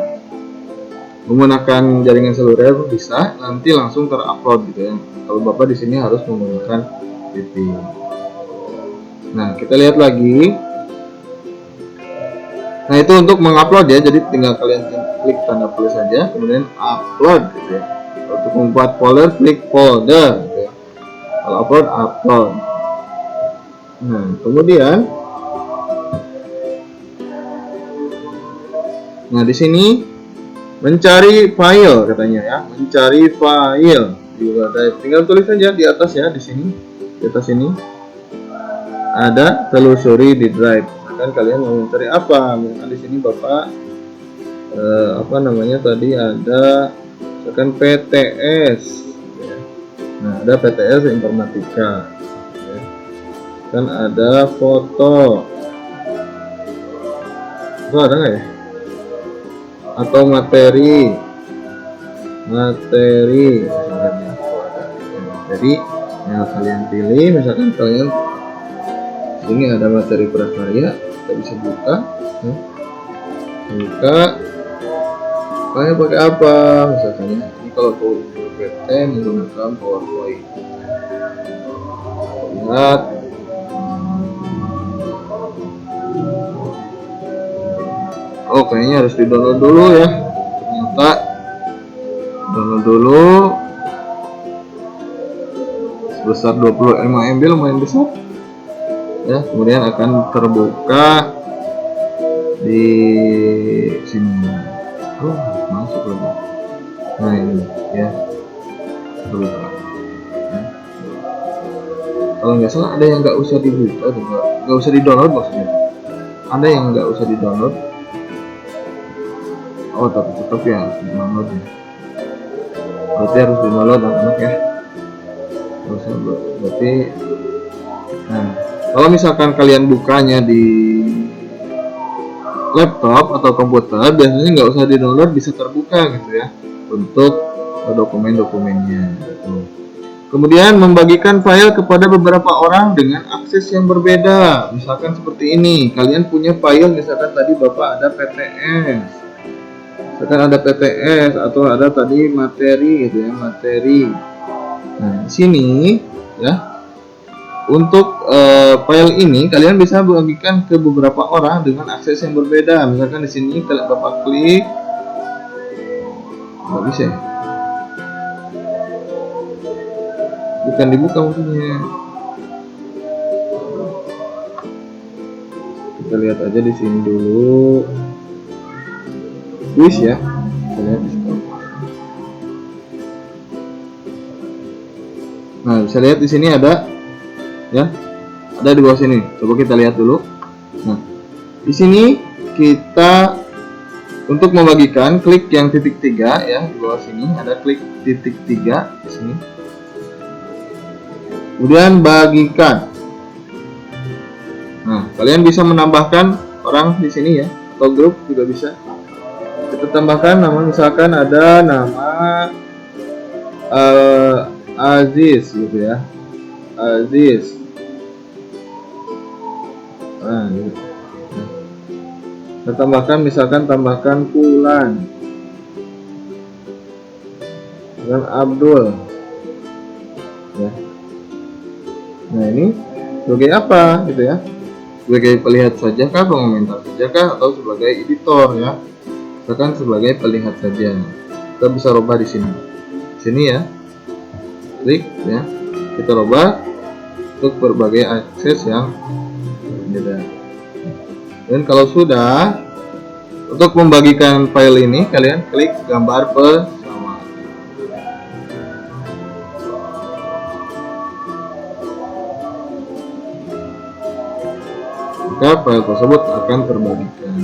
menggunakan jaringan seluler bisa nanti langsung terupload gitu ya. Kalau Bapak di sini harus menggunakan wifi. Nah, kita lihat lagi. Nah, itu untuk mengupload ya. Jadi tinggal kalian klik tanda plus saja, kemudian upload gitu ya. Untuk membuat folder, klik folder gitu ya. Kalau upload. Nah, kemudian di sini mencari file katanya ya, mencari file di Google Drive. Tinggal tulis saja di atas ya, di sini, di atas ini ada telusuri di Drive. Kan kalian mau mencari apa? Misalkan di sini Bapak tadi ada misalkan PTS ya. Nah, ada PTS informatika ya. Kan ada foto itu ada nggak ya, atau materi jadi yang kalian pilih. Misalkan kalian ini ada materi prakarya, kita bisa buka kalian pakai apa misalkan ya. Ini kalau PT menggunakan PowerPoint, lihat kayaknya harus di download dulu ya. Ternyata download dulu sebesar 25 MB, lumayan besar ya. Kemudian akan terbuka di sini. Masuk lagi. Nah, ini ya, terbuka ya. Kalau nggak salah ada yang nggak usah dibuka, nggak usah di download maksudnya. Ada yang nggak usah di download. Tapi tetap ya harus di download ya. Berarti harus di download anak-anak ya. Berarti kalau misalkan kalian bukanya di laptop atau komputer, biasanya nggak usah di download, bisa terbuka gitu ya untuk dokumen-dokumennya gitu. Kemudian membagikan file kepada beberapa orang dengan akses yang berbeda. Misalkan seperti ini, kalian punya file, misalkan tadi Bapak ada PTS, misalkan ada PTS atau ada tadi materi gitu ya, materi. Nah, di sini ya, untuk file ini kalian bisa bagikan ke beberapa orang dengan akses yang berbeda. Misalkan di sini kalian Bapak klik, nggak bisa ya? Bukan dibuka maksudnya. Kita lihat aja di sini dulu. Wis ya. Kita lihat di sini. Nah, bisa lihat di sini ada ya. Ada di bawah sini. Coba kita lihat dulu. Nah, di sini kita Untuk membagikan, klik yang titik 3 ya, di bawah sini ada klik titik 3 di sini. Kemudian bagikan. Nah, kalian bisa menambahkan orang di sini ya, atau grup juga bisa. Kita tambahkan nama, misalkan ada nama Aziz gitu ya, Aziz. Nah, gitu. Kita tambahkan, misalkan tambahkan Fulan dengan Abdul ya. Nah, ini sebagai apa gitu ya, sebagai pelihat saja kah, pengomentar saja kah, atau sebagai editor ya. Misalkan sebagai pelihat saja, kita bisa rubah di sini ya, klik ya, kita rubah untuk berbagai akses yang berbeda. Dan kalau sudah, untuk membagikan file ini kalian klik gambar bersama. Maka file tersebut akan terbagikan.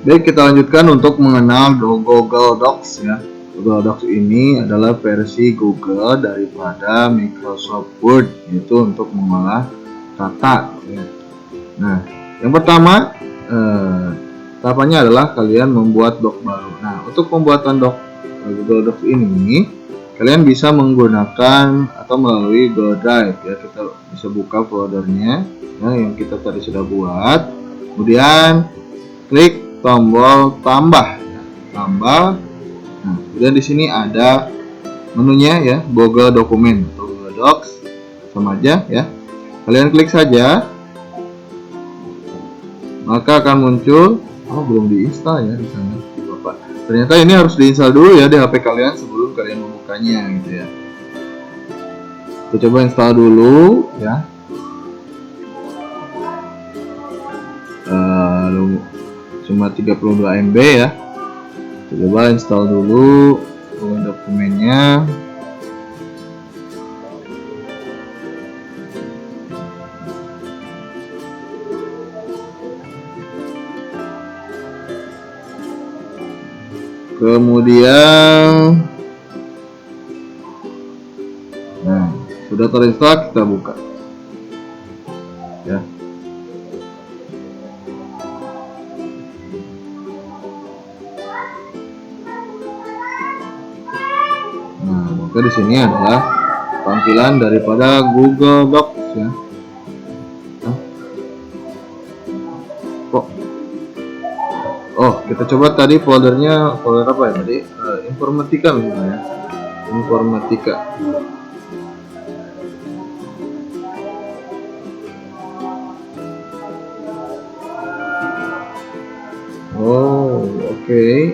Baik, kita lanjutkan untuk mengenal Google Docs ya. Google Docs ini adalah versi Google daripada Microsoft Word, yaitu untuk mengolah kata ya. Nah, yang pertama tahapannya adalah kalian membuat doc baru. Nah, untuk pembuatan doc Google Docs ini kalian bisa menggunakan atau melalui Google Drive ya. Kita bisa buka foldernya ya, yang kita tadi sudah buat. Kemudian klik tombol tambah ya, tambah. Nah, kemudian di sini ada menunya ya, Google Dokumen atau Google Docs, sama aja ya. Kalian klik saja, maka akan muncul, belum diinstal ya di sana, Bapak. Ternyata ini harus diinstal dulu ya di HP kalian sebelum kalian membukanya gitu ya. Kita coba install dulu ya. Cuma 32 MB ya. Kita coba install dulu dokumennya. Kemudian, nah, sudah terinstall, kita buka ya. Nah, maka di sini adalah tampilan daripada Google Docs ya. Kita coba tadi foldernya, folder apa ya tadi? Informatika misalnya, Informatika. Oke.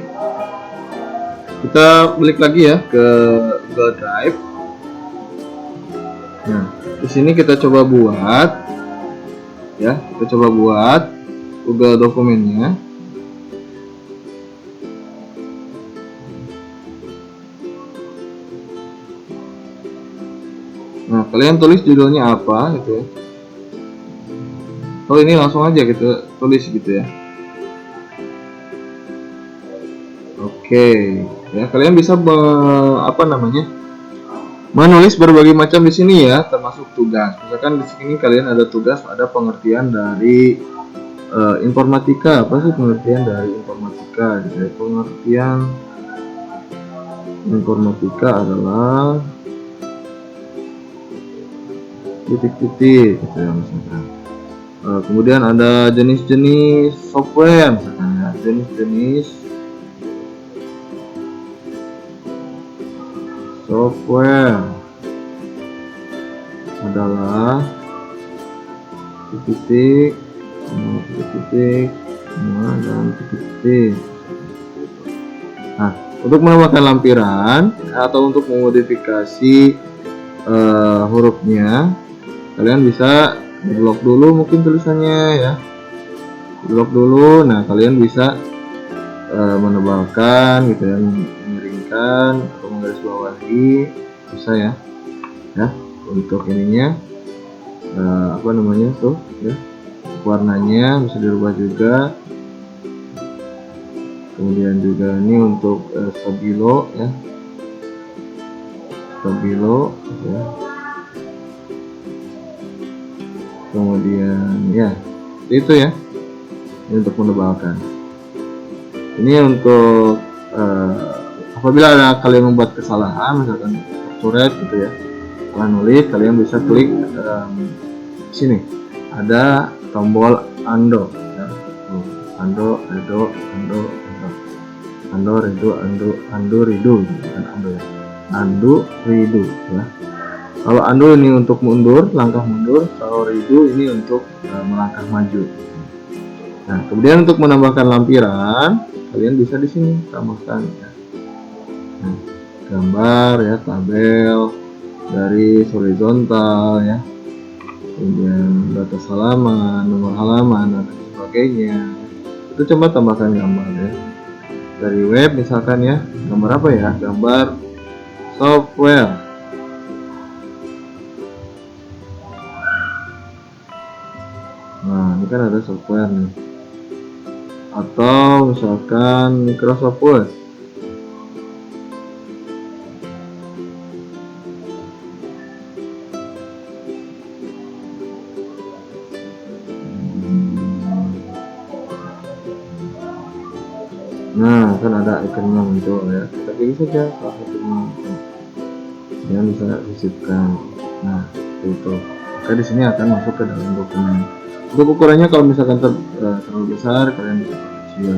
Kita balik lagi ya ke Google Drive. Nah, di sini kita coba buat ya, kita coba buat Google dokumennya. Nah, kalian tulis judulnya apa gitu ya. Ini langsung aja kita tulis gitu ya. Oke, ya kalian bisa menulis berbagai macam di sini ya, termasuk tugas. Misalkan di sini kalian ada tugas, ada pengertian dari informatika. Apa sih pengertian dari informatika? Jadi pengertian informatika adalah titik-titik gitu ya misalkan. Kemudian ada jenis-jenis software misalkan ya, jenis-jenis software adalah titik-titik, titik-titik, dan titik-titik. Nah, untuk menambahkan lampiran atau untuk memodifikasi hurufnya, kalian bisa blok dulu mungkin tulisannya ya, blok dulu. Nah, kalian bisa menebalkan gitu ya, memiringkan atau menggarisbawahi, bisa ya. Untuk ininya apa namanya tuh ya, warnanya bisa dirubah juga. Kemudian juga ini untuk stabilo ya, stabilo ya. Kemudian ya itu ya, ini untuk menebalkan. Ini untuk apabila kalian membuat kesalahan, misalkan coret gitu ya, setelah nulis kalian bisa klik sini ada tombol undo ya. Undo, redo, undo, undo, redo, undo, redo bukan undo ya, undo, redo ya. Kalau undo ini untuk mundur, langkah mundur. Kalau redo ini untuk melangkah maju. Nah, kemudian untuk menambahkan lampiran, kalian bisa di sini tambahkan ya. Nah, gambar ya, tabel, garis horizontal ya, kemudian batas halaman, nomor halaman dan sebagainya. Itu coba tambahkan gambar ya. Dari web misalkan ya, gambar apa ya? Gambar software. Nah, ini kan ada software nih. Atau misalkan Microsoft Word. Nah, kan ada ikonnya muncul ya. Kita pilih saja salah satunya yang bisa disisipkan. Nah, itu. Maka di sini akan masuk ke dalam dokumen. Untuk ukurannya kalau misalkan terlalu besar, kalian bisa kecil.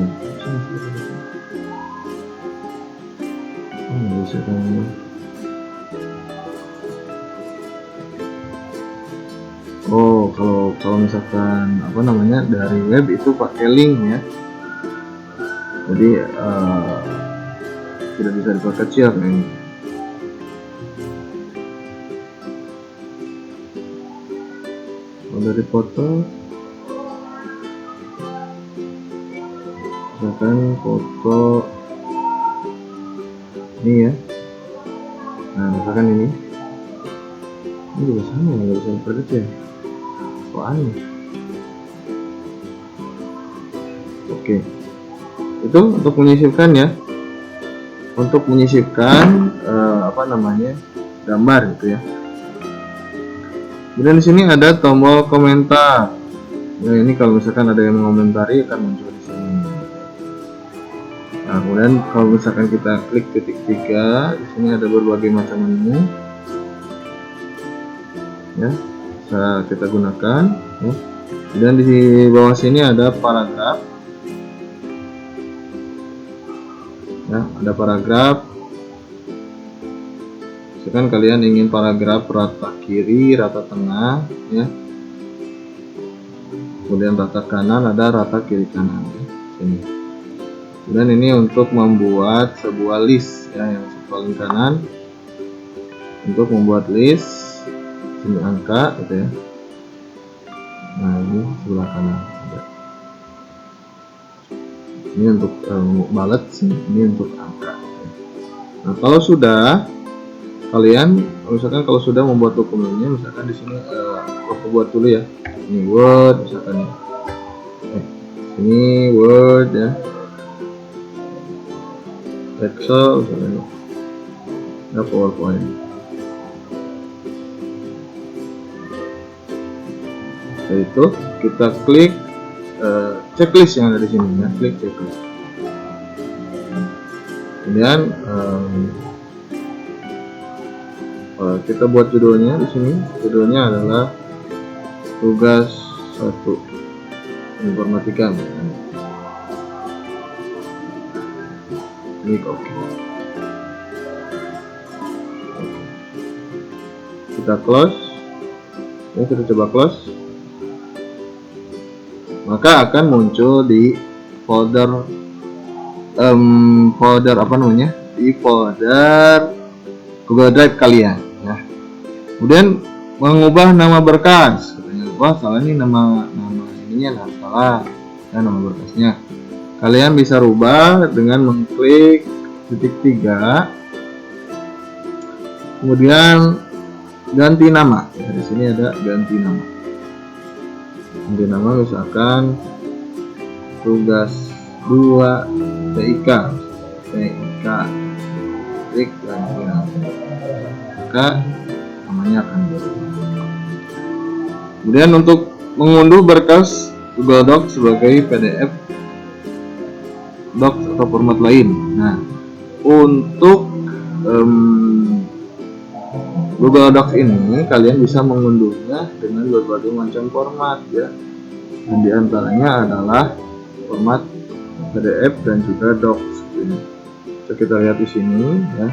Bisa kan. Oh, kalau misalkan apa namanya dari web itu pakai link ya. Jadi tidak bisa diperkecil kayak ini. Kalau dari foto, misalkan foto ini ya. Nah, misalkan ini juga sama, nggak bisa diperkecil. Kok aneh? Oke. Itu untuk menyisipkan ya, untuk menyisipkan apa namanya gambar gitu ya. Kemudian di sini ada tombol komentar. Nah, ini kalau misalkan ada yang mengomentari akan muncul di sini. Nah, kemudian kalau misalkan kita klik titik 3, di sini ada berbagai macam menu ya, bisa kita gunakan ya. Dan di bawah sini ada paragraf ya, ada paragraf. Misalkan kalian ingin paragraf rata kiri, rata tengah ya, kemudian rata kanan, ada rata kiri kanan ya, sini. Dan ini untuk membuat sebuah list ya, yang paling kanan untuk membuat list, sini angka gitu ya. Nah, ini sebelah kanan ada. Ini untuk balet, ini untuk angka. Nah, kalau sudah kalian, misalkan kalau sudah membuat dokumennya, misalkan di sini aku buat dulu ya. Ini Word misalkan. Ini Word ya. Excel misalkan. Ada PowerPoint. Setelah itu kita klik checklist yang ada di sini ya, klik checklist. Kemudian kita buat judulnya di sini. Judulnya adalah tugas 1 informatika. Klik OK. Kita close. Ya, kita coba close. Maka akan muncul di folder apa namanya? Di folder Google Drive kalian ya. Kemudian mengubah nama berkas, katanya, wah salah nih nama ininya, salah ya, nama berkasnya. Kalian bisa rubah dengan mengklik titik 3, kemudian ganti nama ya, di sini ada ganti nama. Ganti nama misalkan tugas 2 TIK, klik ganti nama, maka namanya akan berubah. Kemudian untuk mengunduh berkas Google Docs sebagai PDF Docs atau format lain. Nah, untuk Google Docs ini kalian bisa mengunduhnya dengan berbagai macam format ya. Dan diantaranya adalah format PDF dan juga Docs. Bisa kita lihat di sini ya.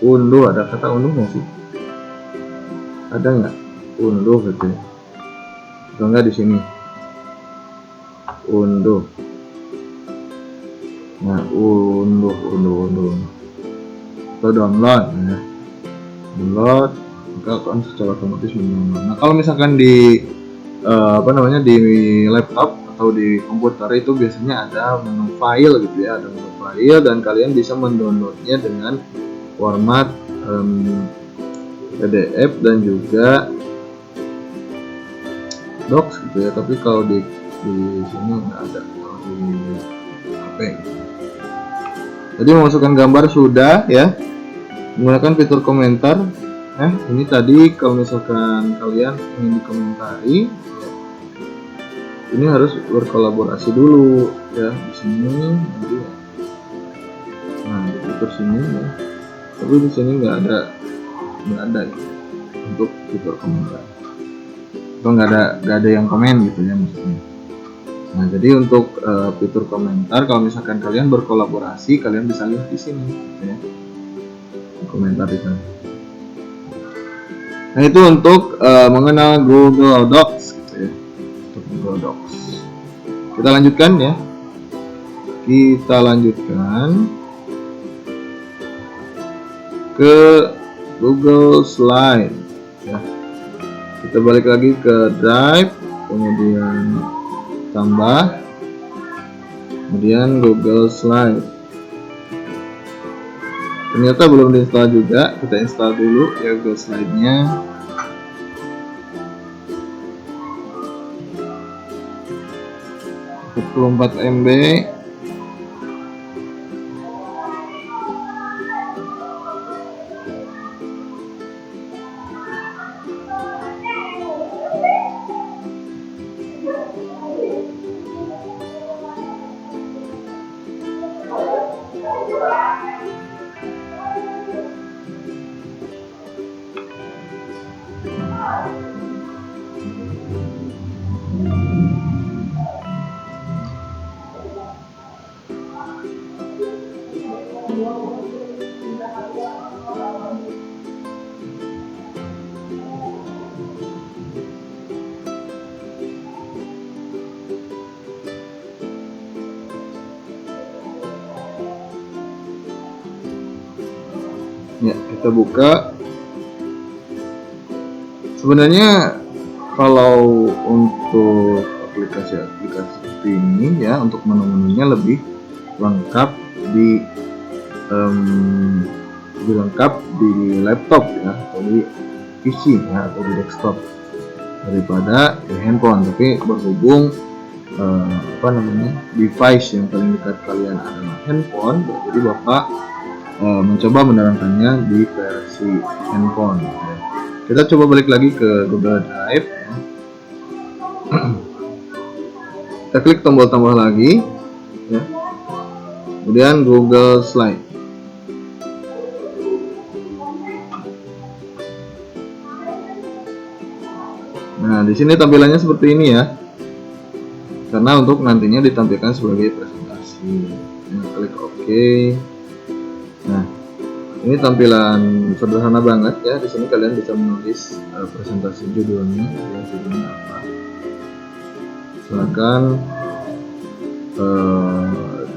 Unduh, ada kata unduh nggak sih? Ada nggak? Unduh gitu ya. Atau nggak di sini? Unduh. Nah, unduh. Atau download ya. Download, maka akan secara otomatis mendownload. Nah, kalau misalkan di di laptop atau di komputer itu biasanya ada menu file gitu ya, ada menu file dan kalian bisa mendownloadnya dengan format PDF dan juga Docs gitu ya. Tapi kalau di sini nggak ada, kalau di HP. Jadi memasukkan gambar sudah ya, menggunakan fitur komentar. Ini tadi kalau misalkan kalian ingin dikomentari, ini harus berkolaborasi dulu ya di sini. Jadi, nah di fitur sini ya, tapi di sini nggak ada gitu, untuk fitur komentar. Atau nggak ada yang komen gitu ya maksudnya. Nah jadi untuk fitur komentar, kalau misalkan kalian berkolaborasi, kalian bisa lihat di sini gitu ya, komentar di sana. Nah itu untuk mengenal Google Docs gitu ya, untuk Google Docs. Kita lanjutkan ya. Ke Google Slide ya. Kita balik lagi ke Drive, kemudian tambah, kemudian Google Slide. Ternyata belum diinstal juga, kita install dulu ya Google Slide-nya. .4 MB. Ya, kita buka. Sebenarnya kalau untuk aplikasi-aplikasi seperti ini ya, untuk menu-menunya lebih lengkap di laptop ya, atau di PC ya, atau di desktop daripada di handphone. Tapi berhubung device yang paling dekat kalian adalah handphone, jadi Bapak mencoba menerangkannya di versi handphone ya. Kita coba balik lagi ke Google Drive ya. Kita klik tombol tambah lagi ya. Kemudian Google Slide. Nah, di sini tampilannya seperti ini ya. Karena untuk nantinya ditampilkan sebagai presentasi. Nah, klik OK. Nah, ini tampilan sederhana banget ya. Di sini kalian bisa menulis presentasi judulnya apa. Silakan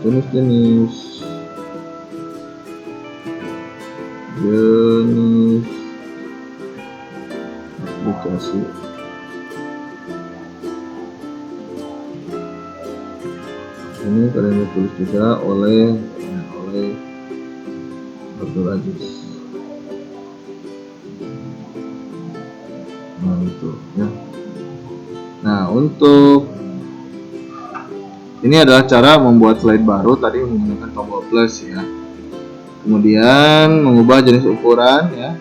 jenis aplikasi. Ini kalian tulis juga oleh Abdul Aziz. Nah, itu ya. Nah, untuk ini adalah cara membuat slide baru tadi menggunakan tombol plus ya. Kemudian mengubah jenis ukuran ya.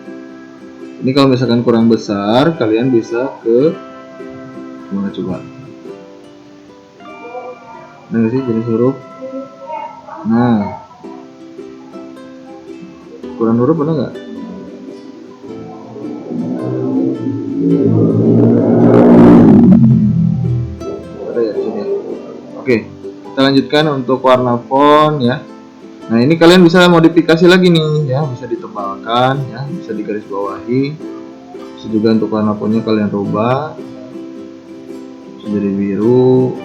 Ini kalau misalkan kurang besar, kalian bisa ke mana coba? Ada nggak sih jenis huruf? Nah, ukuran huruf ada nggak? Ada ya di sini. Oke, kita lanjutkan untuk warna font ya. Nah, ini kalian bisa modifikasi lagi nih ya, bisa ditebalkan ya, bisa digaris bawahi. Bisa juga untuk warna fontnya kalian rubah. Bisa jadi biru,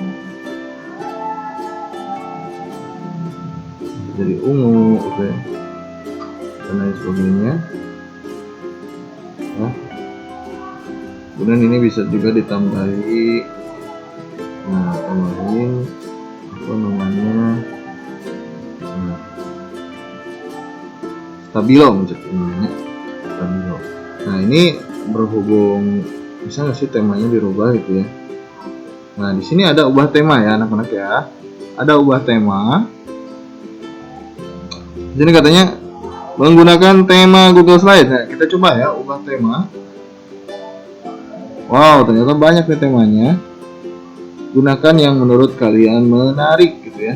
bisa jadi ungu, oke. Dan lain sebagainya. Ya. Kemudian ini bisa juga ditambahi, nah tambahin apa namanya, stabilo namanya, stabilo. Nah ini berhubung bisa nggak sih temanya dirubah gitu ya. Nah di sini ada ubah tema ya anak-anak ya, ada ubah tema. Di sini katanya menggunakan tema Google Slide. Nah, kita coba ya ubah tema. Wow, ternyata banyak nih temanya. Gunakan yang menurut kalian menarik gitu ya.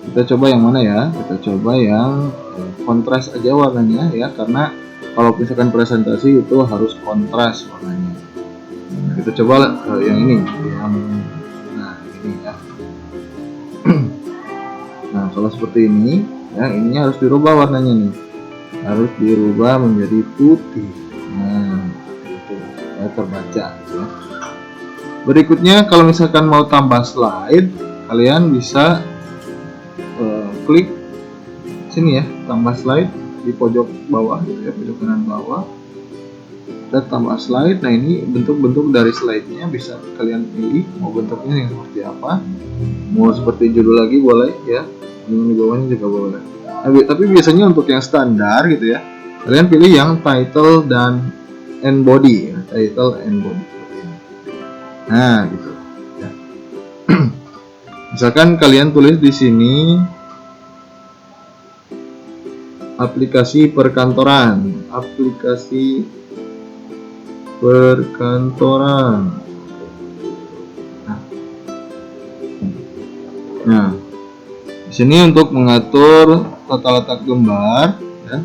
Kita coba yang mana ya? Kita coba yang kontras aja warnanya ya, karena kalau misalkan presentasi itu harus kontras warnanya. Nah, kita coba yang ini, nah ini ya. Nah kalau seperti ini ya, ininya harus dirubah warnanya nih, harus dirubah menjadi putih. Nah itu ya, terbaca gitu ya. Berikutnya kalau misalkan mau tambah slide, kalian bisa klik sini ya, tambah slide di pojok bawah gitu ya, pojok kanan bawah. Kita tambah slide. Nah ini bentuk-bentuk dari slide-nya bisa kalian pilih mau bentuknya yang seperti apa, mau seperti judul lagi boleh ya, yang di bawahnya juga boleh. Nah, tapi biasanya untuk yang standar gitu ya, kalian pilih yang title dan end body ya, title and body. Nah gitu ya. Misalkan kalian tulis di sini aplikasi perkantoran, aplikasi perkantoran. Nah, di sini untuk mengatur tata letak gambar, ya,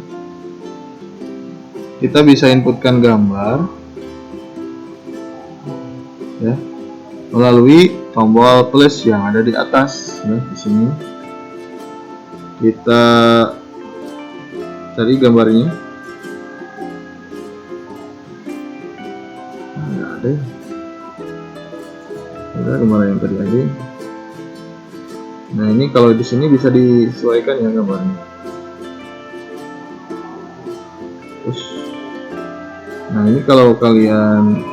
kita bisa inputkan gambar, ya, melalui tombol plus yang ada di atas. Ya, di sini kita cari gambarnya. Nggak ada. Ada gambar yang tadi aja. Nah ini kalau di sini bisa disesuaikan ya gambarnya. Terus, nah ini kalau kalian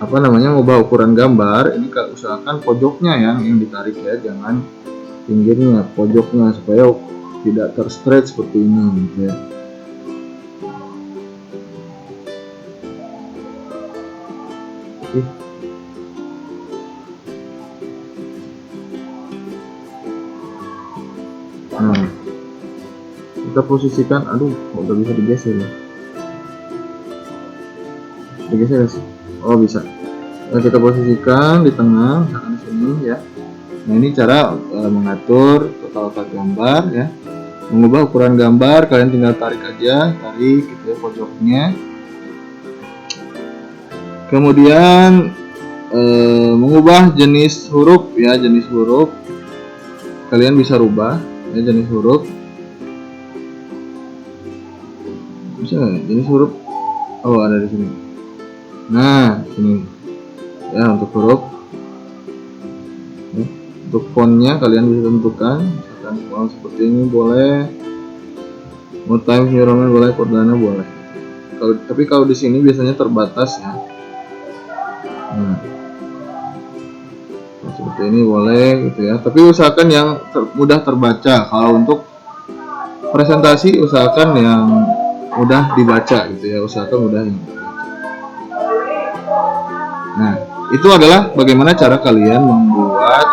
apa namanya ngubah ukuran gambar, ini usahakan pojoknya yang ditarik ya, jangan pinggirnya, pojoknya supaya tidak terstretch seperti ini gitu ya. Nah, kita posisikan, aduh, udah bisa digeser ya. Digeser sih. Oh bisa. Nah, kita posisikan di tengah, misalkan di sini ya. Nah ini cara mengatur total letak gambar ya. Mengubah ukuran gambar, kalian tinggal tarik aja, tarik gitu ya pojoknya. Kemudian mengubah jenis huruf ya, jenis huruf kalian bisa rubah ya, jenis huruf bisa nggak? Jenis huruf, oh ada di sini. Nah ini ya untuk huruf ya. Untuk fontnya kalian bisa tentukan, misalkan font seperti ini boleh, mau Times New Roman boleh, Cordana boleh. Tapi kalau di sini biasanya terbatas ya. Nah, seperti ini boleh gitu ya. Tapi usahakan yang mudah terbaca. Kalau untuk presentasi usahakan yang mudah dibaca gitu ya, usahakan mudah dibaca. Nah, itu adalah bagaimana cara kalian membuat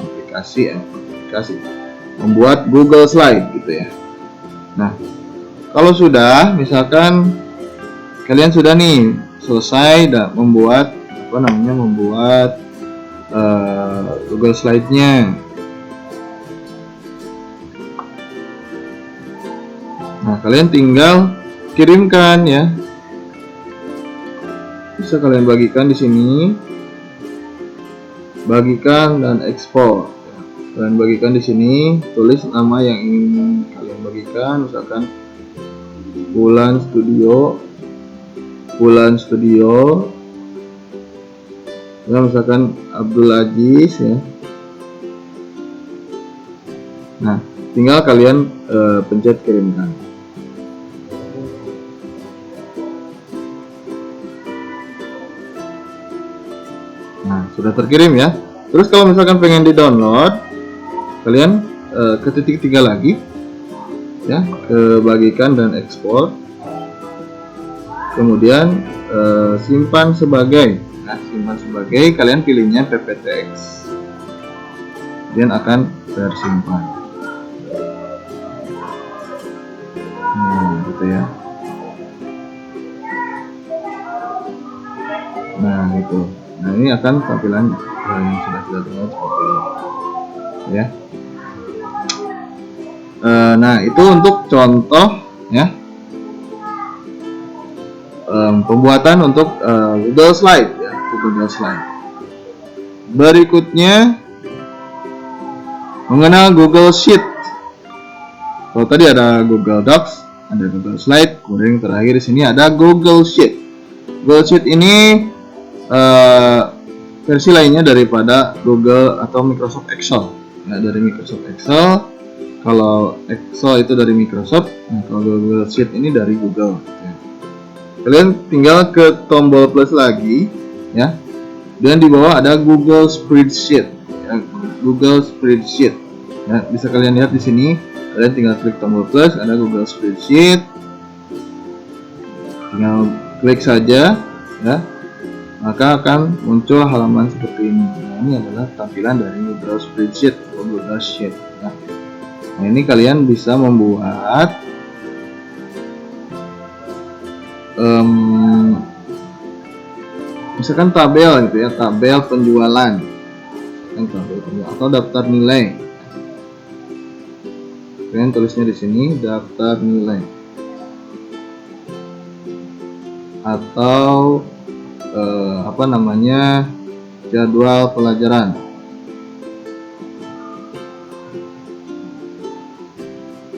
aplikasi membuat Google Slide gitu ya. Nah, kalau sudah, misalkan kalian sudah nih selesai membuat Google Slide-nya. Nah, kalian tinggal kirimkan ya. Bisa kalian bagikan di sini, bagikan dan ekspor. Kalian bagikan di sini, tulis nama yang ingin kalian bagikan, misalkan Bulan Studio, ya, misalkan Abdul Aziz ya. Nah, tinggal kalian pencet kirimkan. Nah, sudah terkirim ya. Terus kalau misalkan pengen di download, kalian ke titik 3 lagi ya, ke bagikan dan ekspor, kemudian simpan sebagai. Nah, simpan sebagai, kalian pilihnya PPTX, kemudian akan tersimpan. Nah, gitu ya. Nah, gitu. Nah, ini akan tampilan yang sudah kita download seperti ini ya. Nah, itu untuk contoh ya, pembuatan untuk Google Slide ya, Google Slide. Berikutnya mengenal Google Sheet. Kalau tadi ada Google Docs, ada Google Slide, kemudian terakhir di sini ada Google Sheet. Google Sheet ini versi lainnya daripada Google atau Microsoft Excel. Ya, dari Microsoft Excel. Kalau Excel itu dari Microsoft, nah kalau Google Sheet ini dari Google. Ya. Kalian tinggal ke tombol plus lagi, ya. Dan di bawah ada Google Spreadsheet. Ya, Google Spreadsheet. Ya, bisa kalian lihat di sini. Kalian tinggal klik tombol plus, ada Google Spreadsheet. Tinggal klik saja, ya. Maka akan muncul halaman seperti ini. Nah, ini adalah tampilan dari Google Spreadsheet atau Google Sheet. Ya. Nah, ini kalian bisa membuat misalkan tabel gitu ya, tabel penjualan, atau daftar nilai. Kalian tulisnya di sini daftar nilai, atau jadwal pelajaran.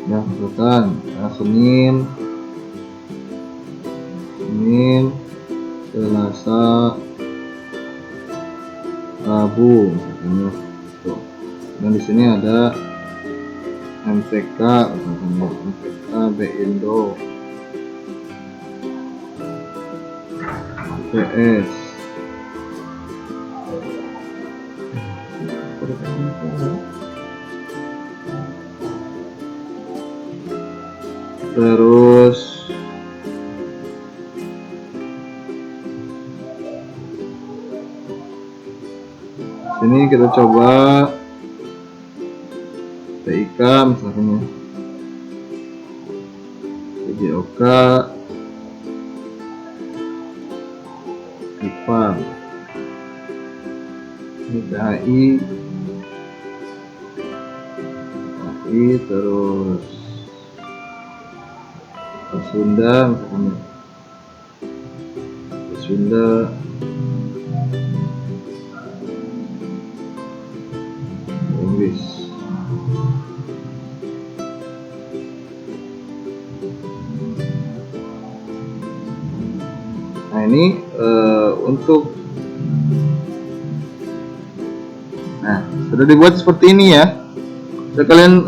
Ya, misalkan Senin, Selasa, Rabu, misalnya. Tuh. Dan di sini ada MTK, BINDO, PS. Terus sini kita coba TIK misalnya, PJOK, IPA, PHI, terus Sunda misalnya, Sunda, Inggris. Nah, ini untuk sudah dibuat seperti ini ya. Bisa kalian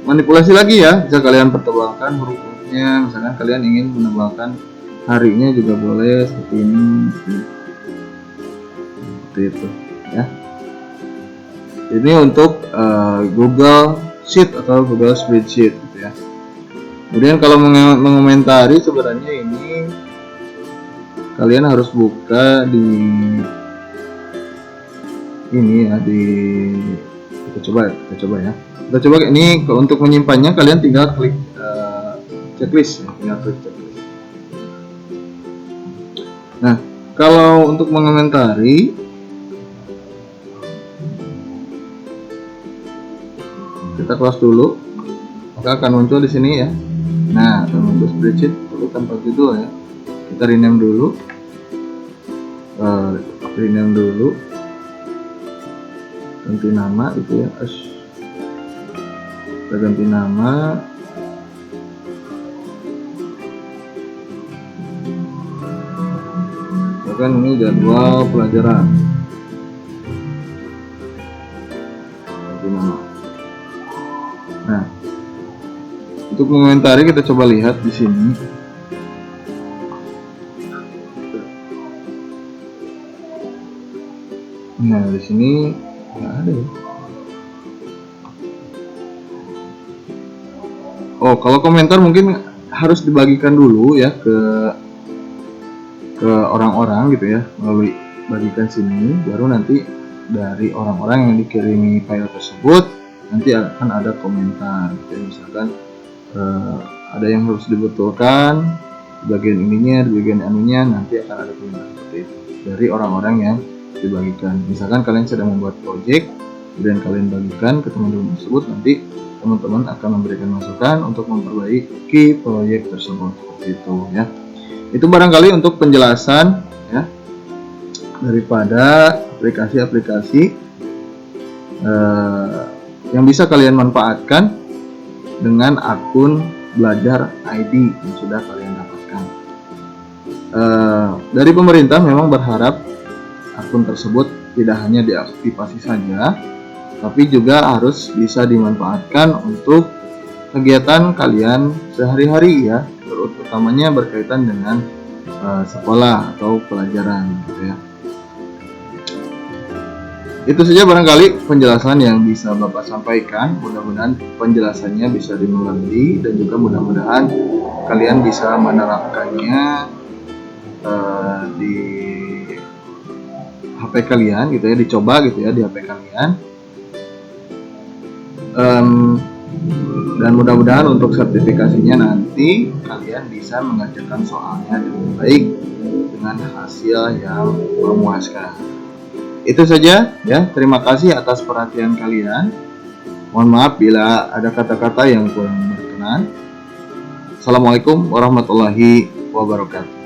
manipulasi lagi ya, bisa kalian pertebalkan huruf-hurufnya tugasnya. Misalkan kalian ingin menambahkan harinya juga boleh seperti ini, seperti itu ya. Ini untuk Google Sheet atau Google Spreadsheet gitu ya. Kemudian kalau mengomentari, sebenarnya ini kalian harus buka di ini ya, kita coba ya. Kita coba ini untuk menyimpannya, kalian tinggal klik checklist ya, tinggal klik checklist. Nah, kalau untuk mengomentari, kita close dulu, maka akan muncul di sini ya. Nah, akan muncul spreadsheet dulu tanpa judul ya. Kita rename dulu, ganti nama itu ya. Kita ganti nama, misalkan ini jadwal pelajaran, ganti nama. Nah, untuk mengomentari kita coba lihat di sini. Nah, di sini nggak ada ya. Oh, kalau komentar mungkin harus dibagikan dulu ya ke orang-orang gitu ya, melalui bagikan sini, baru nanti dari orang-orang yang dikirimi file tersebut nanti akan ada komentar gitu ya. Misalkan ada yang harus dibetulkan di bagian ininya, di bagian anunya, nanti akan ada komentar seperti itu dari orang-orang yang dibagikan. Misalkan kalian sedang membuat project, kemudian kalian bagikan ke teman-teman tersebut, nanti teman-teman akan memberikan masukan untuk memperbaiki proyek tersebut, seperti itu ya. Itu barangkali untuk penjelasan ya daripada aplikasi-aplikasi yang bisa kalian manfaatkan dengan akun Belajar ID yang sudah kalian dapatkan. Dari pemerintah memang berharap akun tersebut tidak hanya diaktifasi saja, tapi juga harus bisa dimanfaatkan untuk kegiatan kalian sehari-hari ya, terutamanya berkaitan dengan sekolah atau pelajaran gitu ya. Itu saja barangkali penjelasan yang bisa Bapak sampaikan. Mudah-mudahan penjelasannya bisa dimengerti dan juga mudah-mudahan kalian bisa menerapkannya di HP kalian gitu ya, dicoba gitu ya di HP kalian. Dan mudah-mudahan untuk sertifikasinya nanti kalian bisa mengerjakan soalnya dengan baik dengan hasil yang memuaskan. Itu saja ya, terima kasih atas perhatian kalian. Mohon maaf bila ada kata-kata yang kurang berkenan. Assalamualaikum warahmatullahi wabarakatuh.